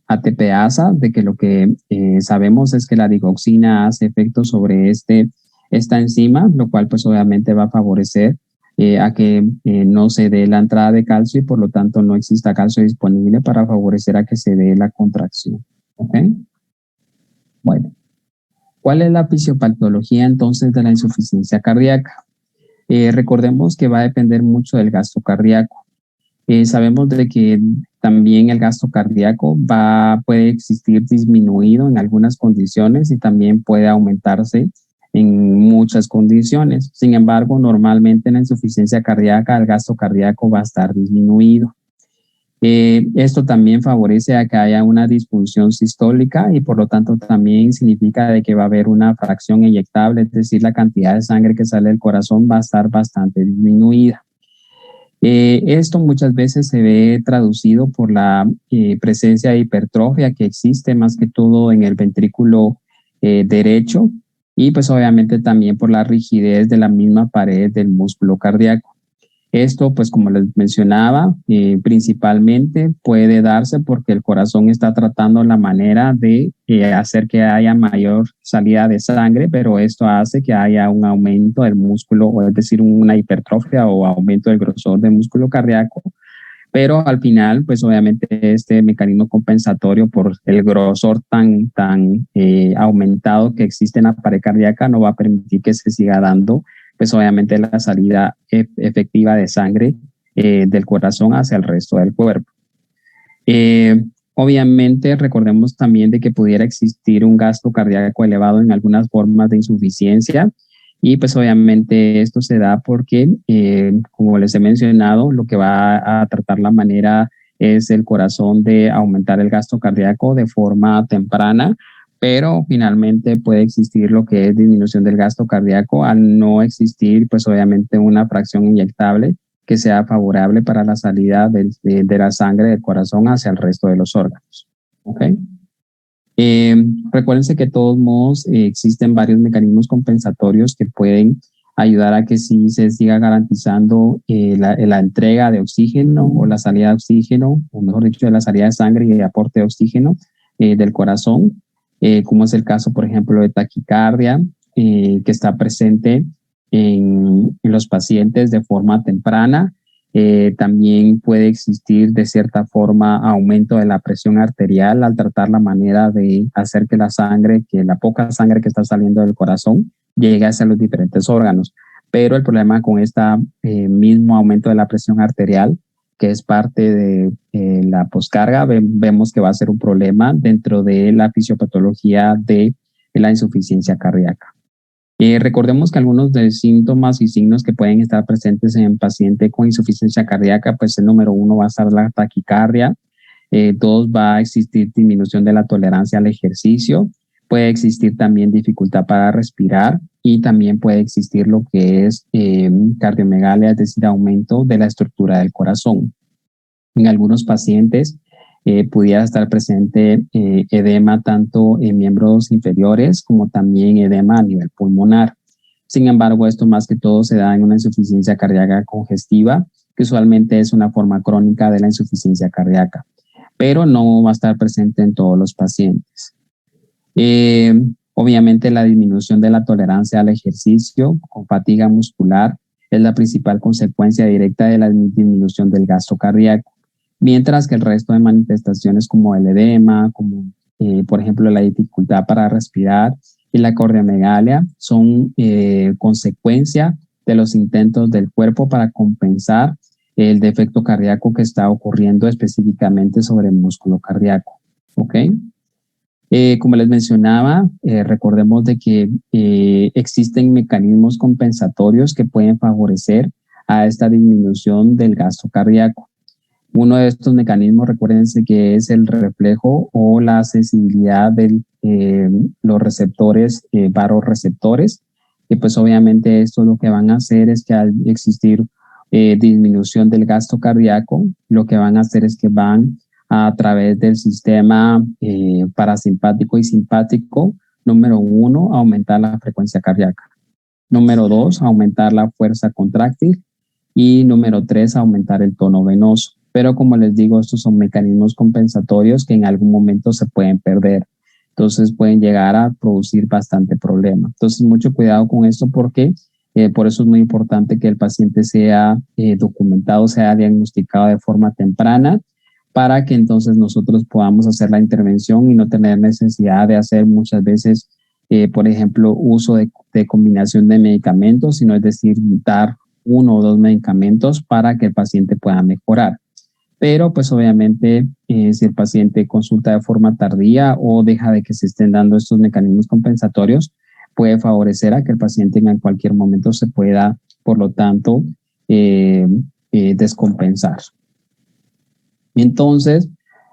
NADPasa, de que lo que sabemos es que la digoxina hace efecto sobre esta enzima, lo cual pues obviamente va a favorecer a que no se dé la entrada de calcio y por lo tanto no exista calcio disponible para favorecer a que se dé la contracción. ¿Ok? Bueno, ¿cuál es la fisiopatología entonces de la insuficiencia cardíaca? Recordemos que va a depender mucho del gasto cardíaco. Sabemos de que también el gasto cardíaco puede existir disminuido en algunas condiciones y también puede aumentarse en muchas condiciones. Sin embargo, normalmente en la insuficiencia cardíaca el gasto cardíaco va a estar disminuido. Esto también favorece a que haya una disfunción sistólica y por lo tanto también significa de que va a haber una fracción eyectable, es decir, la cantidad de sangre que sale del corazón va a estar bastante disminuida. Esto muchas veces se ve traducido por la presencia de hipertrofia que existe más que todo en el ventrículo derecho y pues obviamente también por la rigidez de la misma pared del músculo cardíaco. Esto, pues como les mencionaba, principalmente puede darse porque el corazón está tratando la manera de hacer que haya mayor salida de sangre, pero esto hace que haya un aumento del músculo, o es decir, una hipertrofia o aumento del grosor del músculo cardíaco. Pero al final, pues obviamente este mecanismo compensatorio por el grosor tan aumentado que existe en la pared cardíaca no va a permitir que se siga dando pues obviamente la salida efectiva de sangre del corazón hacia el resto del cuerpo. Obviamente recordemos también de que pudiera existir un gasto cardíaco elevado en algunas formas de insuficiencia y pues obviamente esto se da porque, como les he mencionado, lo que va a tratar la manera es el corazón de aumentar el gasto cardíaco de forma temprana, pero finalmente puede existir lo que es disminución del gasto cardíaco al no existir, pues obviamente una fracción inyectable que sea favorable para la salida de la sangre del corazón hacia el resto de los órganos. ¿Ok? Recuérdense que de todos modos existen varios mecanismos compensatorios que pueden ayudar a que sí se siga garantizando la entrega de oxígeno o la salida de oxígeno, o mejor dicho, de la salida de sangre y de aporte de oxígeno del corazón, como es el caso, por ejemplo, de taquicardia, que está presente en los pacientes de forma temprana. También puede existir de cierta forma aumento de la presión arterial al tratar la manera de hacer que la poca sangre que está saliendo del corazón llegue hacia los diferentes órganos. Pero el problema con este mismo aumento de la presión arterial, que es parte de la poscarga, vemos que va a ser un problema dentro de la fisiopatología de la insuficiencia cardíaca. Recordemos que algunos de síntomas y signos que pueden estar presentes en el paciente con insuficiencia cardíaca, pues el número 1 va a estar la taquicardia, 2 va a existir disminución de la tolerancia al ejercicio, puede existir también dificultad para respirar y también puede existir lo que es cardiomegalia, es decir, aumento de la estructura del corazón. En algunos pacientes pudiera estar presente edema tanto en miembros inferiores como también edema a nivel pulmonar. Sin embargo, esto más que todo se da en una insuficiencia cardíaca congestiva, que usualmente es una forma crónica de la insuficiencia cardíaca, pero no va a estar presente en todos los pacientes. Obviamente la disminución de la tolerancia al ejercicio con fatiga muscular es la principal consecuencia directa de la disminución del gasto cardíaco, mientras que el resto de manifestaciones como el edema, como por ejemplo la dificultad para respirar y la cardiomegalia son consecuencia de los intentos del cuerpo para compensar el defecto cardíaco que está ocurriendo específicamente sobre el músculo cardíaco. ¿Ok? Como les mencionaba, recordemos de que existen mecanismos compensatorios que pueden favorecer a esta disminución del gasto cardíaco. Uno de estos mecanismos, recuérdense que es el reflejo o la sensibilidad de los receptores, varoreceptores, que pues obviamente esto lo que van a hacer es que al existir disminución del gasto cardíaco, lo que van a hacer es que van a través del sistema parasimpático y simpático, número 1, aumentar la frecuencia cardíaca. Número 2, aumentar la fuerza contráctil. Y número 3, aumentar el tono venoso. Pero como les digo, estos son mecanismos compensatorios que en algún momento se pueden perder. Entonces pueden llegar a producir bastante problema. Entonces mucho cuidado con esto porque por eso es muy importante que el paciente sea documentado, sea diagnosticado de forma temprana para que entonces nosotros podamos hacer la intervención y no tener necesidad de hacer muchas veces, por ejemplo, uso de combinación de medicamentos, sino es decir, dar 1 o 2 medicamentos para que el paciente pueda mejorar. Pero pues obviamente si el paciente consulta de forma tardía o deja de que se estén dando estos mecanismos compensatorios, puede favorecer a que el paciente en cualquier momento se pueda, por lo tanto, descompensar. Entonces,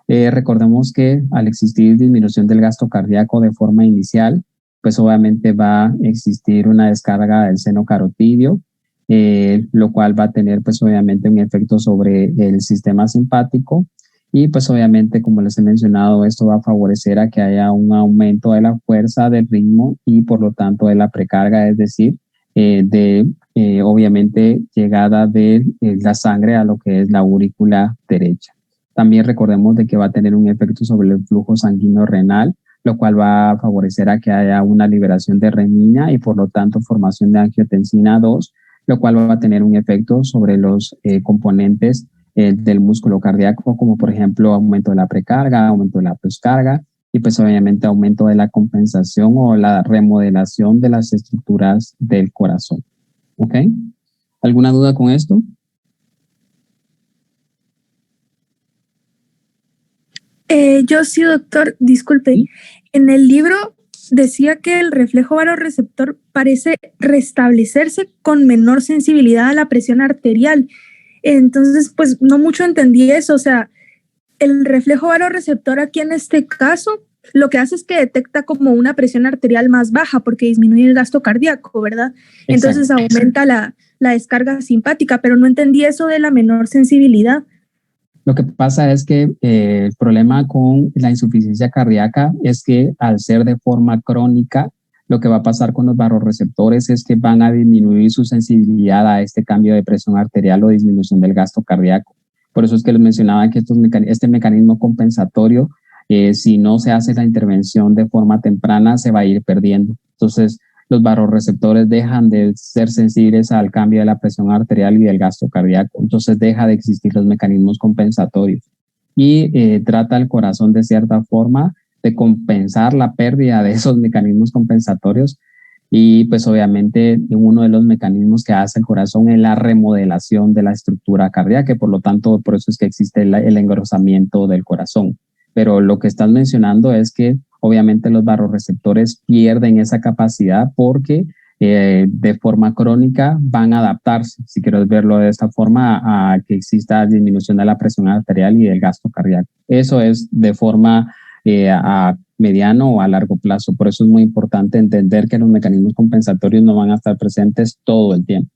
recordemos que al existir disminución del gasto cardíaco de forma inicial, pues obviamente va a existir una descarga del seno carotidio, lo cual va a tener pues obviamente un efecto sobre el sistema simpático y pues obviamente como les he mencionado esto va a favorecer a que haya un aumento de la fuerza del ritmo y por lo tanto de la precarga, es decir, obviamente llegada de la sangre a lo que es la aurícula derecha. También recordemos de que va a tener un efecto sobre el flujo sanguíneo renal, lo cual va a favorecer a que haya una liberación de renina y por lo tanto formación de angiotensina 2, lo cual va a tener un efecto sobre los componentes del músculo cardíaco, como por ejemplo aumento de la precarga, aumento de la poscarga y pues obviamente aumento de la compensación o la remodelación de las estructuras del corazón. ¿Ok? ¿Alguna duda con esto? Yo sí, doctor, disculpe. ¿Sí? En el libro decía que el reflejo varoreceptor parece restablecerse con menor sensibilidad a la presión arterial. Entonces, pues no mucho entendí eso. O sea, el reflejo varoreceptor aquí en este caso lo que hace es que detecta como una presión arterial más baja porque disminuye el gasto cardíaco, ¿verdad? Entonces aumenta la descarga simpática, pero no entendí eso de la menor sensibilidad. Lo que pasa es que el problema con la insuficiencia cardíaca es que al ser de forma crónica, lo que va a pasar con los barroreceptores es que van a disminuir su sensibilidad a este cambio de presión arterial o disminución del gasto cardíaco. Por eso es que les mencionaba que este mecanismo compensatorio, si no se hace la intervención de forma temprana, se va a ir perdiendo. Entonces, los barroreceptores dejan de ser sensibles al cambio de la presión arterial y del gasto cardíaco. Entonces, deja de existir los mecanismos compensatorios. Y trata el corazón de cierta forma de compensar la pérdida de esos mecanismos compensatorios. Y pues obviamente uno de los mecanismos que hace el corazón es la remodelación de la estructura cardíaca, por lo tanto, por eso es que existe el engrosamiento del corazón. Pero lo que estás mencionando es que obviamente los barroreceptores pierden esa capacidad porque de forma crónica van a adaptarse, si quieres verlo de esta forma, a que exista disminución de la presión arterial y del gasto cardíaco. Eso es de forma a mediano o a largo plazo. Por eso es muy importante entender que los mecanismos compensatorios no van a estar presentes todo el tiempo.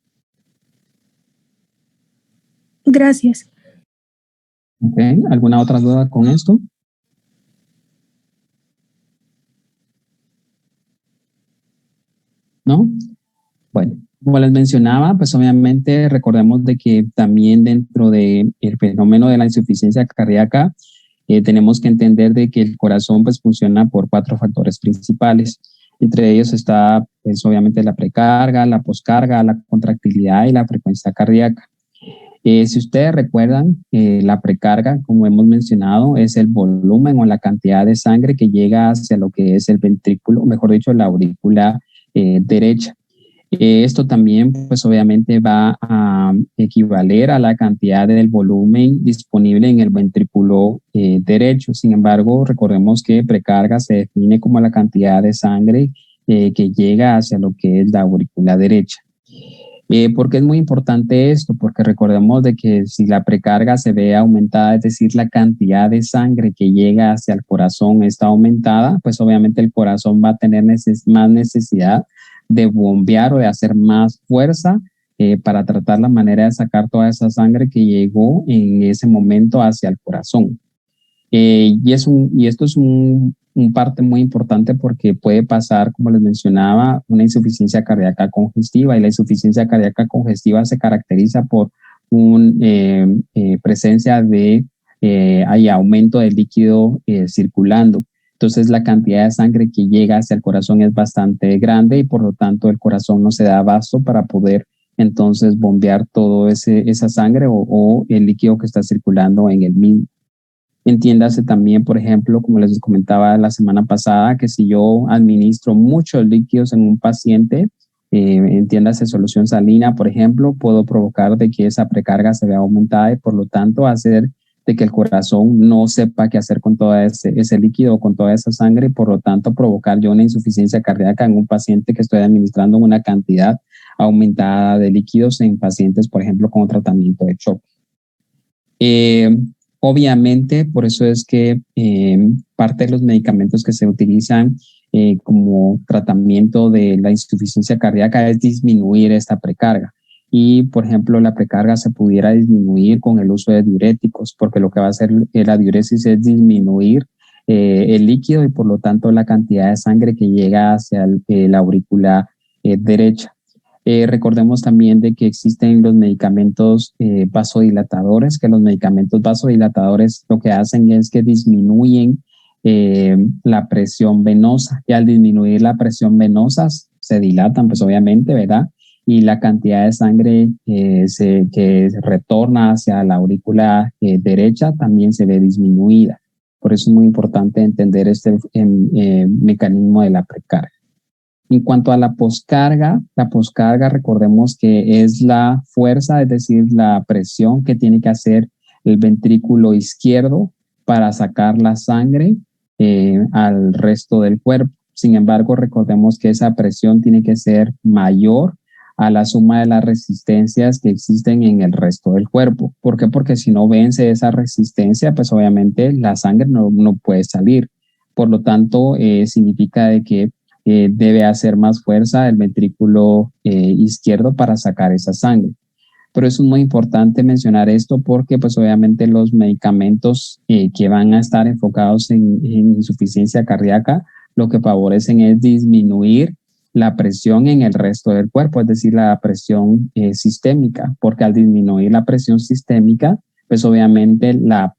Gracias. Okay. ¿Alguna otra duda con esto? ¿No? Bueno, como les mencionaba, pues obviamente recordemos de que también dentro del fenómeno de la insuficiencia cardíaca tenemos que entender de que el corazón pues funciona por 4 factores principales. Entre ellos está pues obviamente la precarga, la poscarga, la contractilidad y la frecuencia cardíaca. Si ustedes recuerdan, la precarga, como hemos mencionado, es el volumen o la cantidad de sangre que llega hacia lo que es el ventrículo, mejor dicho, la aurícula derecha. Esto también, pues obviamente va a equivaler a la cantidad del volumen disponible en el ventrículo derecho. Sin embargo, recordemos que precarga se define como la cantidad de sangre que llega hacia lo que es la aurícula derecha. ¿Por qué es muy importante esto? Porque recordemos de que si la precarga se ve aumentada, es decir, la cantidad de sangre que llega hacia el corazón está aumentada, pues obviamente el corazón va a tener más necesidad de bombear o de hacer más fuerza para tratar la manera de sacar toda esa sangre que llegó en ese momento hacia el corazón. Y esto es un parte muy importante porque puede pasar, como les mencionaba, una insuficiencia cardíaca congestiva, y la insuficiencia cardíaca congestiva se caracteriza por una presencia de hay aumento del líquido circulando. Entonces la cantidad de sangre que llega hacia el corazón es bastante grande y por lo tanto el corazón no se da abasto para poder entonces bombear todo esa sangre o el líquido que está circulando en el mismo. Entiéndase también, por ejemplo, como les comentaba la semana pasada, que si yo administro muchos líquidos en un paciente, entiéndase solución salina, por ejemplo, puedo provocar de que esa precarga se vea aumentada y por lo tanto hacer de que el corazón no sepa qué hacer con todo ese líquido o con toda esa sangre y por lo tanto provocar yo una insuficiencia cardíaca en un paciente que estoy administrando una cantidad aumentada de líquidos en pacientes, por ejemplo, con tratamiento de shock. Obviamente, por eso es que parte de los medicamentos que se utilizan como tratamiento de la insuficiencia cardíaca es disminuir esta precarga. Y, por ejemplo, la precarga se pudiera disminuir con el uso de diuréticos, porque lo que va a hacer la diuresis es disminuir el líquido y, por lo tanto, la cantidad de sangre que llega hacia la aurícula derecha. Recordemos también de que existen los medicamentos vasodilatadores, que los medicamentos vasodilatadores lo que hacen es que disminuyen la presión venosa, y al disminuir la presión venosa se dilatan, pues obviamente, ¿verdad? Y la cantidad de sangre que retorna hacia la aurícula derecha también se ve disminuida. Por eso es muy importante entender este mecanismo de la precarga. En cuanto a la poscarga recordemos que es la fuerza, es decir, la presión que tiene que hacer el ventrículo izquierdo para sacar la sangre al resto del cuerpo. Sin embargo, recordemos que esa presión tiene que ser mayor a la suma de las resistencias que existen en el resto del cuerpo. ¿Por qué? Porque si no vence esa resistencia, pues obviamente la sangre no puede salir. Por lo tanto, significa de que debe hacer más fuerza el ventrículo izquierdo para sacar esa sangre. Pero es muy importante mencionar esto porque pues obviamente los medicamentos que van a estar enfocados en insuficiencia cardíaca lo que favorecen es disminuir la presión en el resto del cuerpo, es decir, la presión sistémica, porque al disminuir la presión sistémica, pues obviamente la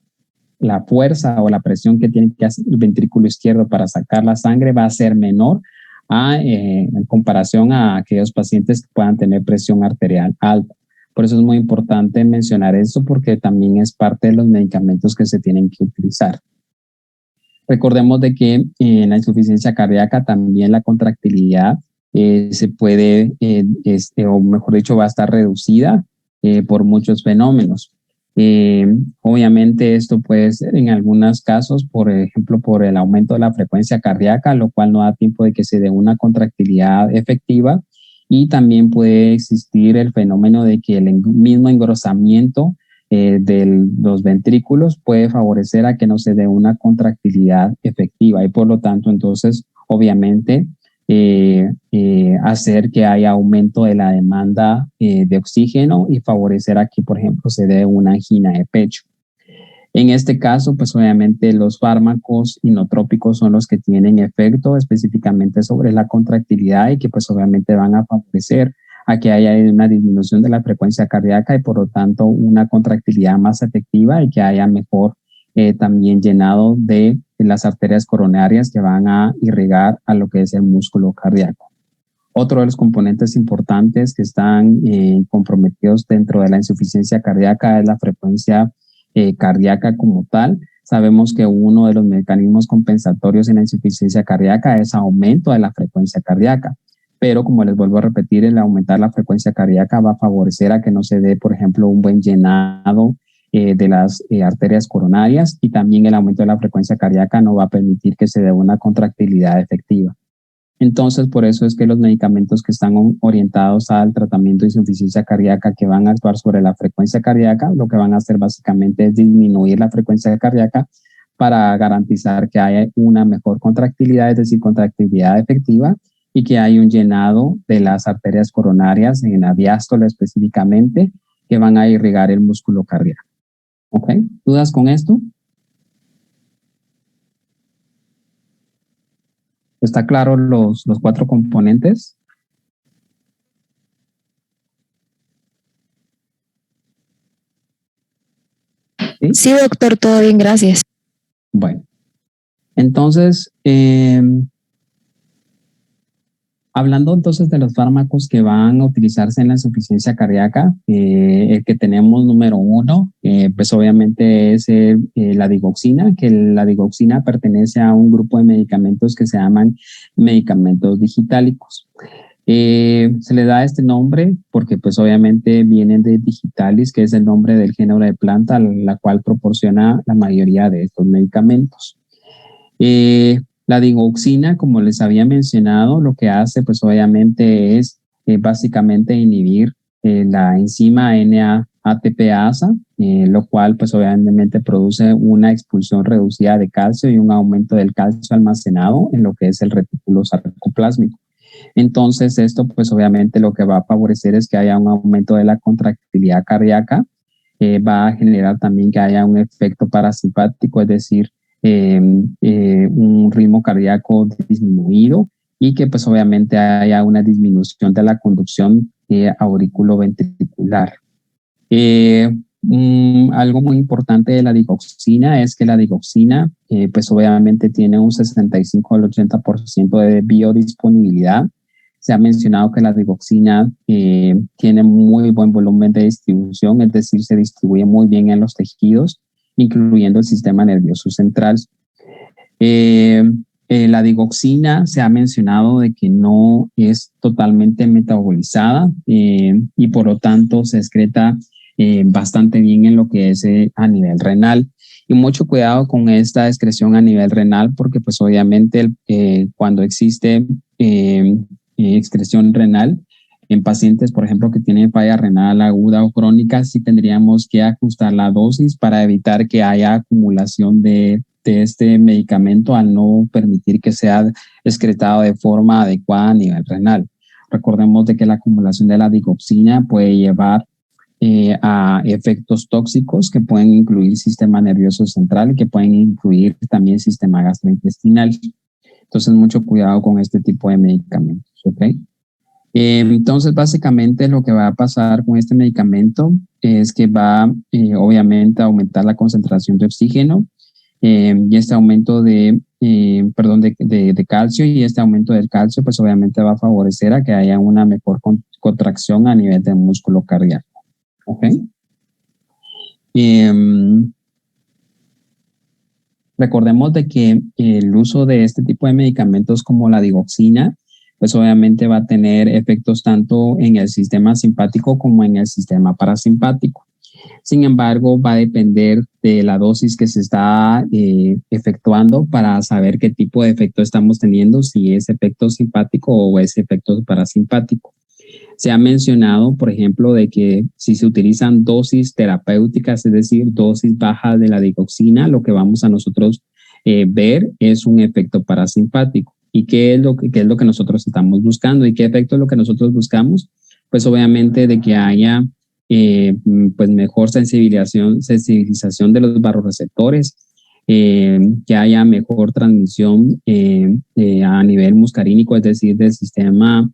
fuerza o la presión que tiene que hacer el ventrículo izquierdo para sacar la sangre va a ser menor en comparación a aquellos pacientes que puedan tener presión arterial alta. Por eso es muy importante mencionar eso porque también es parte de los medicamentos que se tienen que utilizar. Recordemos de que en la insuficiencia cardíaca también la contractilidad se puede, o mejor dicho, va a estar reducida por muchos fenómenos. Obviamente esto puede ser en algunos casos, por ejemplo, por el aumento de la frecuencia cardíaca, lo cual no da tiempo de que se dé una contractilidad efectiva. Y también puede existir el fenómeno de que el mismo engrosamiento de los ventrículos puede favorecer a que no se dé una contractilidad efectiva y por lo tanto entonces obviamente hacer que haya aumento de la demanda de oxígeno y favorecer a que por ejemplo se dé una angina de pecho. En este caso, pues obviamente los fármacos inotrópicos son los que tienen efecto específicamente sobre la contractilidad y que pues obviamente van a favorecer a que haya una disminución de la frecuencia cardíaca y por lo tanto una contractilidad más efectiva y que haya mejor también llenado de las arterias coronarias que van a irrigar a lo que es el músculo cardíaco. Otro de los componentes importantes que están comprometidos dentro de la insuficiencia cardíaca es la frecuencia cardíaca como tal. Sabemos que uno de los mecanismos compensatorios en la insuficiencia cardíaca es aumento de la frecuencia cardíaca, pero como les vuelvo a repetir, el aumentar la frecuencia cardíaca va a favorecer a que no se dé, por ejemplo, un buen llenado de las arterias coronarias y también el aumento de la frecuencia cardíaca no va a permitir que se dé una contractilidad efectiva. Entonces, por eso es que los medicamentos que están orientados al tratamiento de insuficiencia cardíaca que van a actuar sobre la frecuencia cardíaca, lo que van a hacer básicamente es disminuir la frecuencia cardíaca para garantizar que haya una mejor contractilidad, es decir, contractilidad efectiva y que haya un llenado de las arterias coronarias en la diástole específicamente que van a irrigar el músculo cardíaco. ¿Ok? ¿Dudas con esto? ¿Está claro los 4 componentes? Sí, doctor, todo bien, gracias. Bueno, entonces, hablando entonces de los fármacos que van a utilizarse en la insuficiencia cardíaca, el que tenemos número 1, pues obviamente es la digoxina, que la digoxina pertenece a un grupo de medicamentos que se llaman medicamentos digitálicos. Se le da este nombre porque pues obviamente vienen de digitalis, que es el nombre del género de planta, la cual proporciona la mayoría de estos medicamentos. La digoxina, como les había mencionado, lo que hace pues obviamente es básicamente inhibir la enzima NADPasa, lo cual pues obviamente produce una expulsión reducida de calcio y un aumento del calcio almacenado en lo que es el retículo sarcoplásmico. Entonces esto pues obviamente lo que va a favorecer es que haya un aumento de la contractilidad cardíaca, va a generar también que haya un efecto parasimpático, es decir, un ritmo cardíaco disminuido y que pues obviamente haya una disminución de la conducción auriculoventricular. Algo muy importante de la digoxina es que la digoxina pues obviamente tiene un 65 al 80% de biodisponibilidad. Se ha mencionado que la digoxina tiene muy buen volumen de distribución, es decir, se distribuye muy bien en los tejidos, incluyendo el sistema nervioso central. La digoxina se ha mencionado de que no es totalmente metabolizada y por lo tanto se excreta bastante bien en lo que es a nivel renal. Y mucho cuidado con esta excreción a nivel renal porque pues obviamente cuando existe excreción renal, en pacientes, por ejemplo, que tienen falla renal aguda o crónica, sí tendríamos que ajustar la dosis para evitar que haya acumulación de este medicamento al no permitir que sea excretado de forma adecuada a nivel renal. Recordemos de que la acumulación de la digoxina puede llevar a efectos tóxicos que pueden incluir sistema nervioso central y que pueden incluir también sistema gastrointestinal. Entonces, mucho cuidado con este tipo de medicamentos, ¿ok? Entonces, básicamente lo que va a pasar con este medicamento es que va, obviamente, a aumentar la concentración de oxígeno y este aumento de calcio, y este aumento del calcio, pues obviamente va a favorecer a que haya una mejor contracción a nivel del músculo cardíaco, ¿ok? Recordemos de que el uso de este tipo de medicamentos como la digoxina, pues obviamente va a tener efectos tanto en el sistema simpático como en el sistema parasimpático. Sin embargo, va a depender de la dosis que se está efectuando para saber qué tipo de efecto estamos teniendo, si es efecto simpático o es efecto parasimpático. Se ha mencionado, por ejemplo, de que si se utilizan dosis terapéuticas, es decir, dosis bajas de la digoxina, lo que vamos a nosotros ver es un efecto parasimpático. ¿Y qué es lo que nosotros estamos buscando? ¿Y qué efecto es lo que nosotros buscamos? Pues obviamente de que haya pues mejor sensibilización de los vasoreceptores, que haya mejor transmisión a nivel muscarínico, es decir, del sistema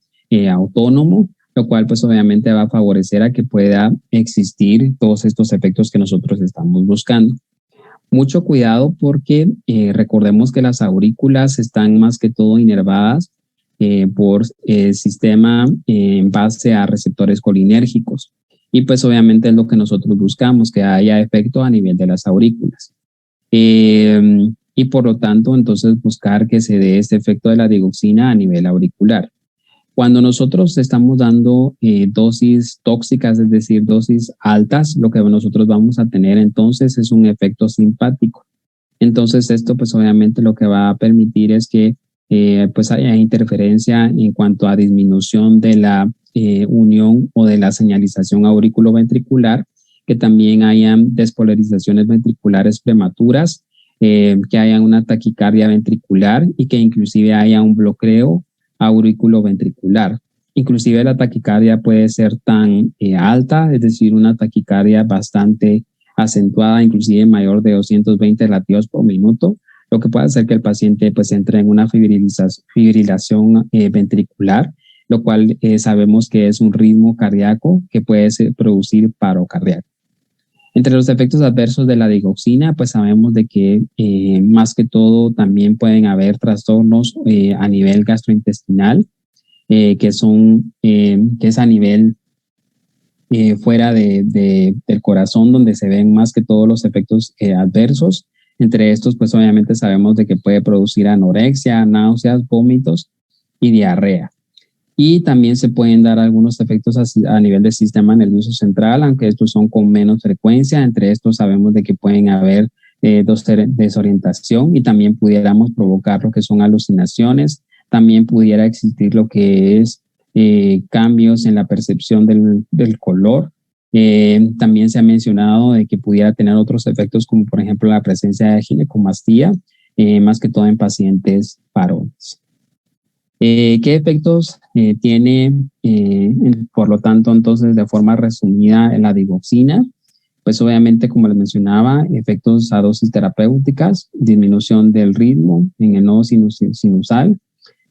autónomo, lo cual pues obviamente va a favorecer a que pueda existir todos estos efectos que nosotros estamos buscando. Mucho cuidado porque recordemos que las aurículas están más que todo inervadas por el sistema en base a receptores colinérgicos. Y pues obviamente es lo que nosotros buscamos, que haya efecto a nivel de las aurículas. Y por lo tanto, entonces buscar que se dé este efecto de la digoxina a nivel auricular. Cuando nosotros estamos dando dosis tóxicas, es decir, dosis altas, lo que nosotros vamos a tener entonces es un efecto simpático. Entonces esto pues obviamente lo que va a permitir es que pues haya interferencia en cuanto a disminución de la unión o de la señalización auriculoventricular, que también hayan despolarizaciones ventriculares prematuras, que haya una taquicardia ventricular y que inclusive haya un bloqueo auriculoventricular. Inclusive la taquicardia puede ser tan alta, es decir, una taquicardia bastante acentuada, inclusive mayor de 220 latidos por minuto, lo que puede hacer que el paciente pues entre en una fibrilación ventricular, lo cual sabemos que es un ritmo cardíaco que puede producir paro cardíaco. Entre los efectos adversos de la digoxina, pues sabemos de que más que todo también pueden haber trastornos a nivel gastrointestinal, que es a nivel fuera del corazón, donde se ven más que todos los efectos adversos. Entre estos, pues obviamente sabemos de que puede producir anorexia, náuseas, vómitos y diarrea. Y también se pueden dar algunos efectos a nivel del sistema nervioso central, aunque estos son con menos frecuencia. Entre estos sabemos de que pueden haber desorientación y también pudiéramos provocar lo que son alucinaciones. También pudiera existir lo que es cambios en la percepción del color. También se ha mencionado de que pudiera tener otros efectos como por ejemplo la presencia de ginecomastía, más que todo en pacientes varones. ¿Qué efectos tiene, por lo tanto, entonces, de forma resumida, la digoxina? Pues obviamente, como les mencionaba, efectos a dosis terapéuticas, disminución del ritmo en el nodo sinusal,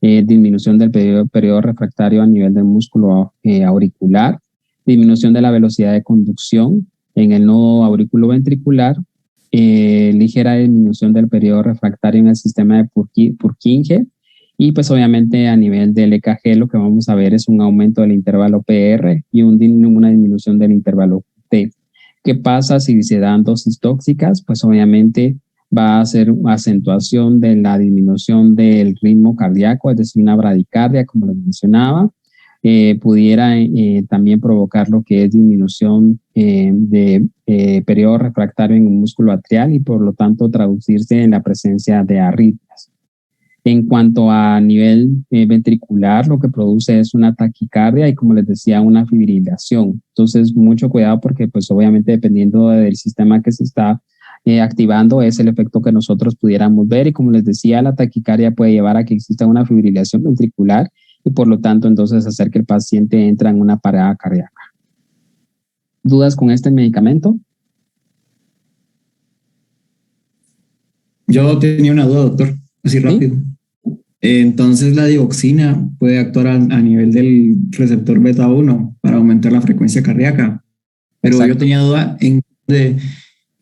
disminución del periodo refractario a nivel del músculo auricular, disminución de la velocidad de conducción en el nodo auriculoventricular, ligera disminución del periodo refractario en el sistema de Purkinje. Y pues obviamente a nivel del EKG lo que vamos a ver es un aumento del intervalo PR y una disminución del intervalo T. ¿Qué pasa si se dan dosis tóxicas? Pues obviamente va a ser acentuación de la disminución del ritmo cardíaco, es decir, una bradicardia, como les mencionaba. Pudiera también provocar lo que es disminución de periodo refractario en el músculo atrial y por lo tanto traducirse en la presencia de arritmias. En cuanto a nivel ventricular, lo que produce es una taquicardia y, como les decía, una fibrilación. Entonces, mucho cuidado porque, pues, obviamente, dependiendo del sistema que se está activando es el efecto que nosotros pudiéramos ver y como les decía, la taquicardia puede llevar a que exista una fibrilación ventricular y por lo tanto entonces hacer que el paciente entre en una parada cardíaca. ¿Dudas con este medicamento? Yo tenía una duda, doctor, así rápido. Entonces la digoxina puede actuar a nivel del receptor beta 1 para aumentar la frecuencia cardíaca. Pero exacto, yo tenía duda de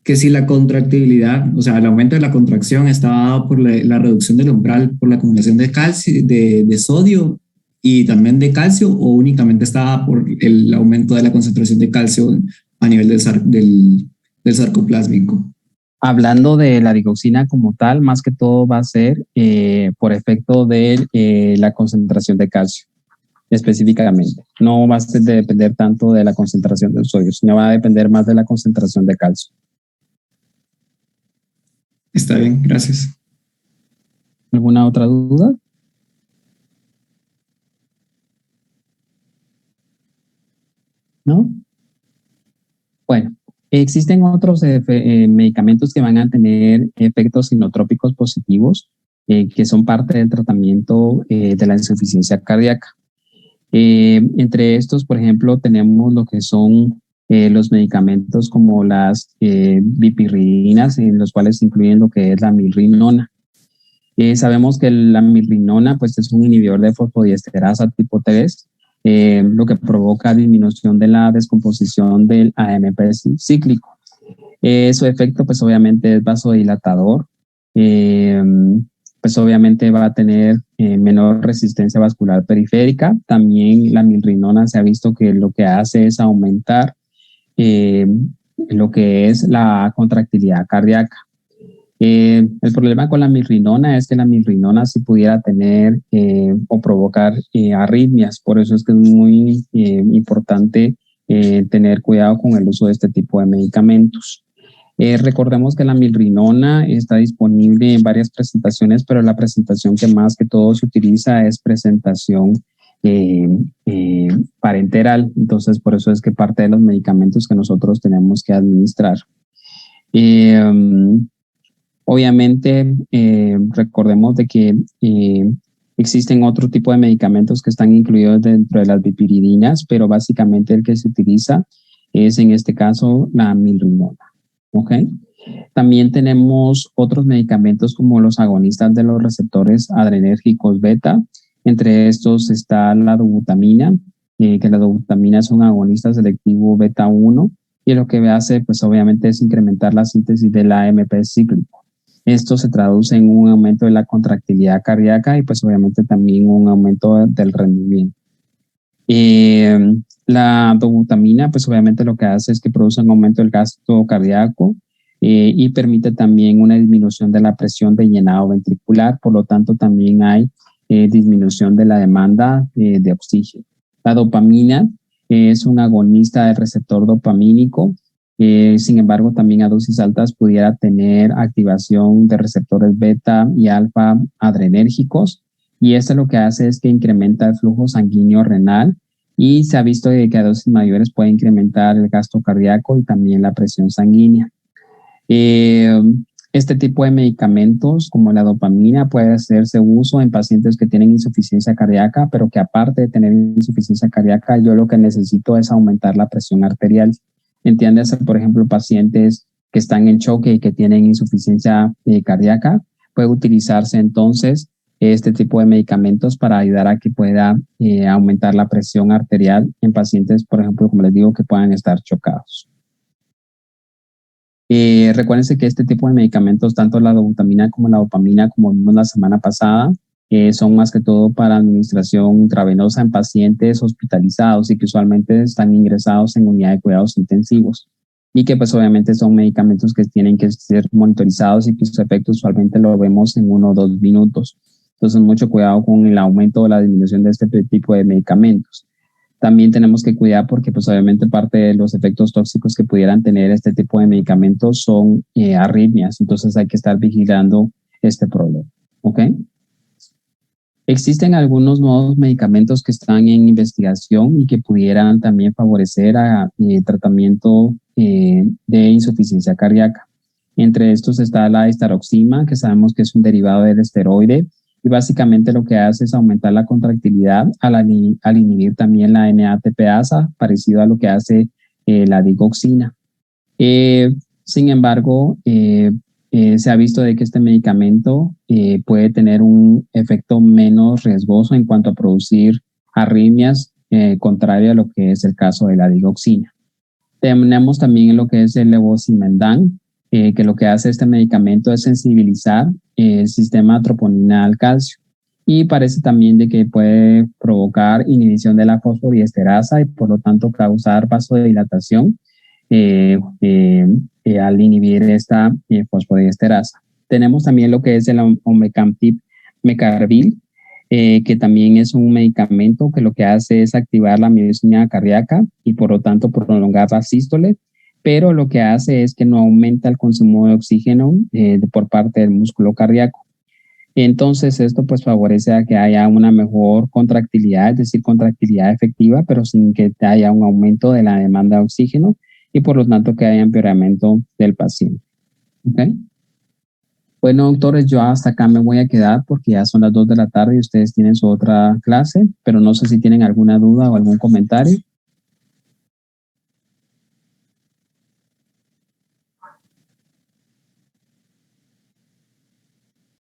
que si la contractibilidad, o sea, el aumento de la contracción estaba dado por la reducción del umbral por la acumulación de calcio, de sodio y también de calcio, o únicamente estaba por el aumento de la concentración de calcio a nivel del sarcoplásmico. Hablando de la digoxina como tal, más que todo va a ser por efecto de la concentración de calcio, específicamente. No va a depender tanto de la concentración del sodio, sino va a depender más de la concentración de calcio. Está bien, gracias. ¿Alguna otra duda? ¿No? Bueno. Existen otros medicamentos que van a tener efectos inotrópicos positivos que son parte del tratamiento de la insuficiencia cardíaca. Entre estos, por ejemplo, tenemos lo que son los medicamentos como las bipirridinas, en los cuales incluyen lo que es la milrinona. Sabemos que la milrinona pues, es un inhibidor de fosfodiesterasa tipo 3, lo que provoca disminución de la descomposición del AMP cíclico. Su efecto, pues obviamente es vasodilatador, pues obviamente va a tener menor resistencia vascular periférica. También la milrinona se ha visto que lo que hace es aumentar lo que es la contractilidad cardíaca. El problema con la milrinona es que la milrinona sí pudiera tener o provocar arritmias, por eso es que es muy importante tener cuidado con el uso de este tipo de medicamentos. Recordemos que la milrinona está disponible en varias presentaciones, pero la presentación que más que todo se utiliza es presentación parenteral, entonces por eso es que parte de los medicamentos que nosotros tenemos que administrar. Obviamente, recordemos de que existen otro tipo de medicamentos que están incluidos dentro de las bipiridinas, pero básicamente el que se utiliza es en este caso la milrinona. ¿Ok? También tenemos otros medicamentos como los agonistas de los receptores adrenérgicos beta. Entre estos está la dobutamina, que la dobutamina es un agonista selectivo beta 1 y lo que hace pues obviamente es incrementar la síntesis del AMP cíclico. Esto se traduce en un aumento de la contractilidad cardíaca y pues obviamente también un aumento del rendimiento. La dobutamina pues obviamente lo que hace es que produce un aumento del gasto cardíaco y permite también una disminución de la presión de llenado ventricular, por lo tanto también hay disminución de la demanda de oxígeno. La dopamina es un agonista del receptor dopamínico. Sin embargo, también a dosis altas pudiera tener activación de receptores beta y alfa adrenérgicos y esto lo que hace es que incrementa el flujo sanguíneo renal y se ha visto que a dosis mayores puede incrementar el gasto cardíaco y también la presión sanguínea. Este tipo de medicamentos como la dopamina puede hacerse uso en pacientes que tienen insuficiencia cardíaca, pero que aparte de tener insuficiencia cardíaca, yo lo que necesito es aumentar la presión arterial. Entiéndase, por ejemplo, pacientes que están en choque y que tienen insuficiencia cardíaca, puede utilizarse entonces este tipo de medicamentos para ayudar a que pueda aumentar la presión arterial en pacientes, por ejemplo, como les digo, que puedan estar chocados. Recuérdense que este tipo de medicamentos, tanto la dobutamina como la dopamina, como vimos la semana pasada, son más que todo para administración intravenosa en pacientes hospitalizados y que usualmente están ingresados en unidad de cuidados intensivos y que pues obviamente son medicamentos que tienen que ser monitorizados y que sus efectos usualmente lo vemos en 1 o 2 minutos. Entonces mucho cuidado con el aumento o la disminución de este tipo de medicamentos. También tenemos que cuidar porque pues obviamente parte de los efectos tóxicos que pudieran tener este tipo de medicamentos son arritmias, entonces hay que estar vigilando este problema. ¿Ok? Existen algunos nuevos medicamentos que están en investigación y que pudieran también favorecer el tratamiento de insuficiencia cardíaca. Entre estos está la estaroxima, que sabemos que es un derivado del esteroide, y básicamente lo que hace es aumentar la contractilidad al inhibir también la NADPasa, parecido a lo que hace la digoxina. Sin embargo, se ha visto de que este medicamento puede tener un efecto menos riesgoso en cuanto a producir arritmias, contrario a lo que es el caso de la digoxina. Tenemos también lo que es el levosimendan, que lo que hace este medicamento es sensibilizar el sistema troponina al calcio, y parece también de que puede provocar inhibición de la fosfodiesterasa y por lo tanto causar vasodilatación al inhibir esta fosfodiesterasa. Tenemos también lo que es el omecamtiv mecarbil, que también es un medicamento que lo que hace es activar la miocina cardíaca y por lo tanto prolongar la sístole, pero lo que hace es que no aumenta el consumo de oxígeno por parte del músculo cardíaco. Entonces esto pues favorece a que haya una mejor contractilidad, es decir, contractilidad efectiva, pero sin que haya un aumento de la demanda de oxígeno y por lo tanto que haya empeoramiento del paciente. ¿Okay? Bueno, doctores, yo hasta acá me voy a quedar porque ya son las 2 de la tarde y ustedes tienen su otra clase, pero no sé si tienen alguna duda o algún comentario.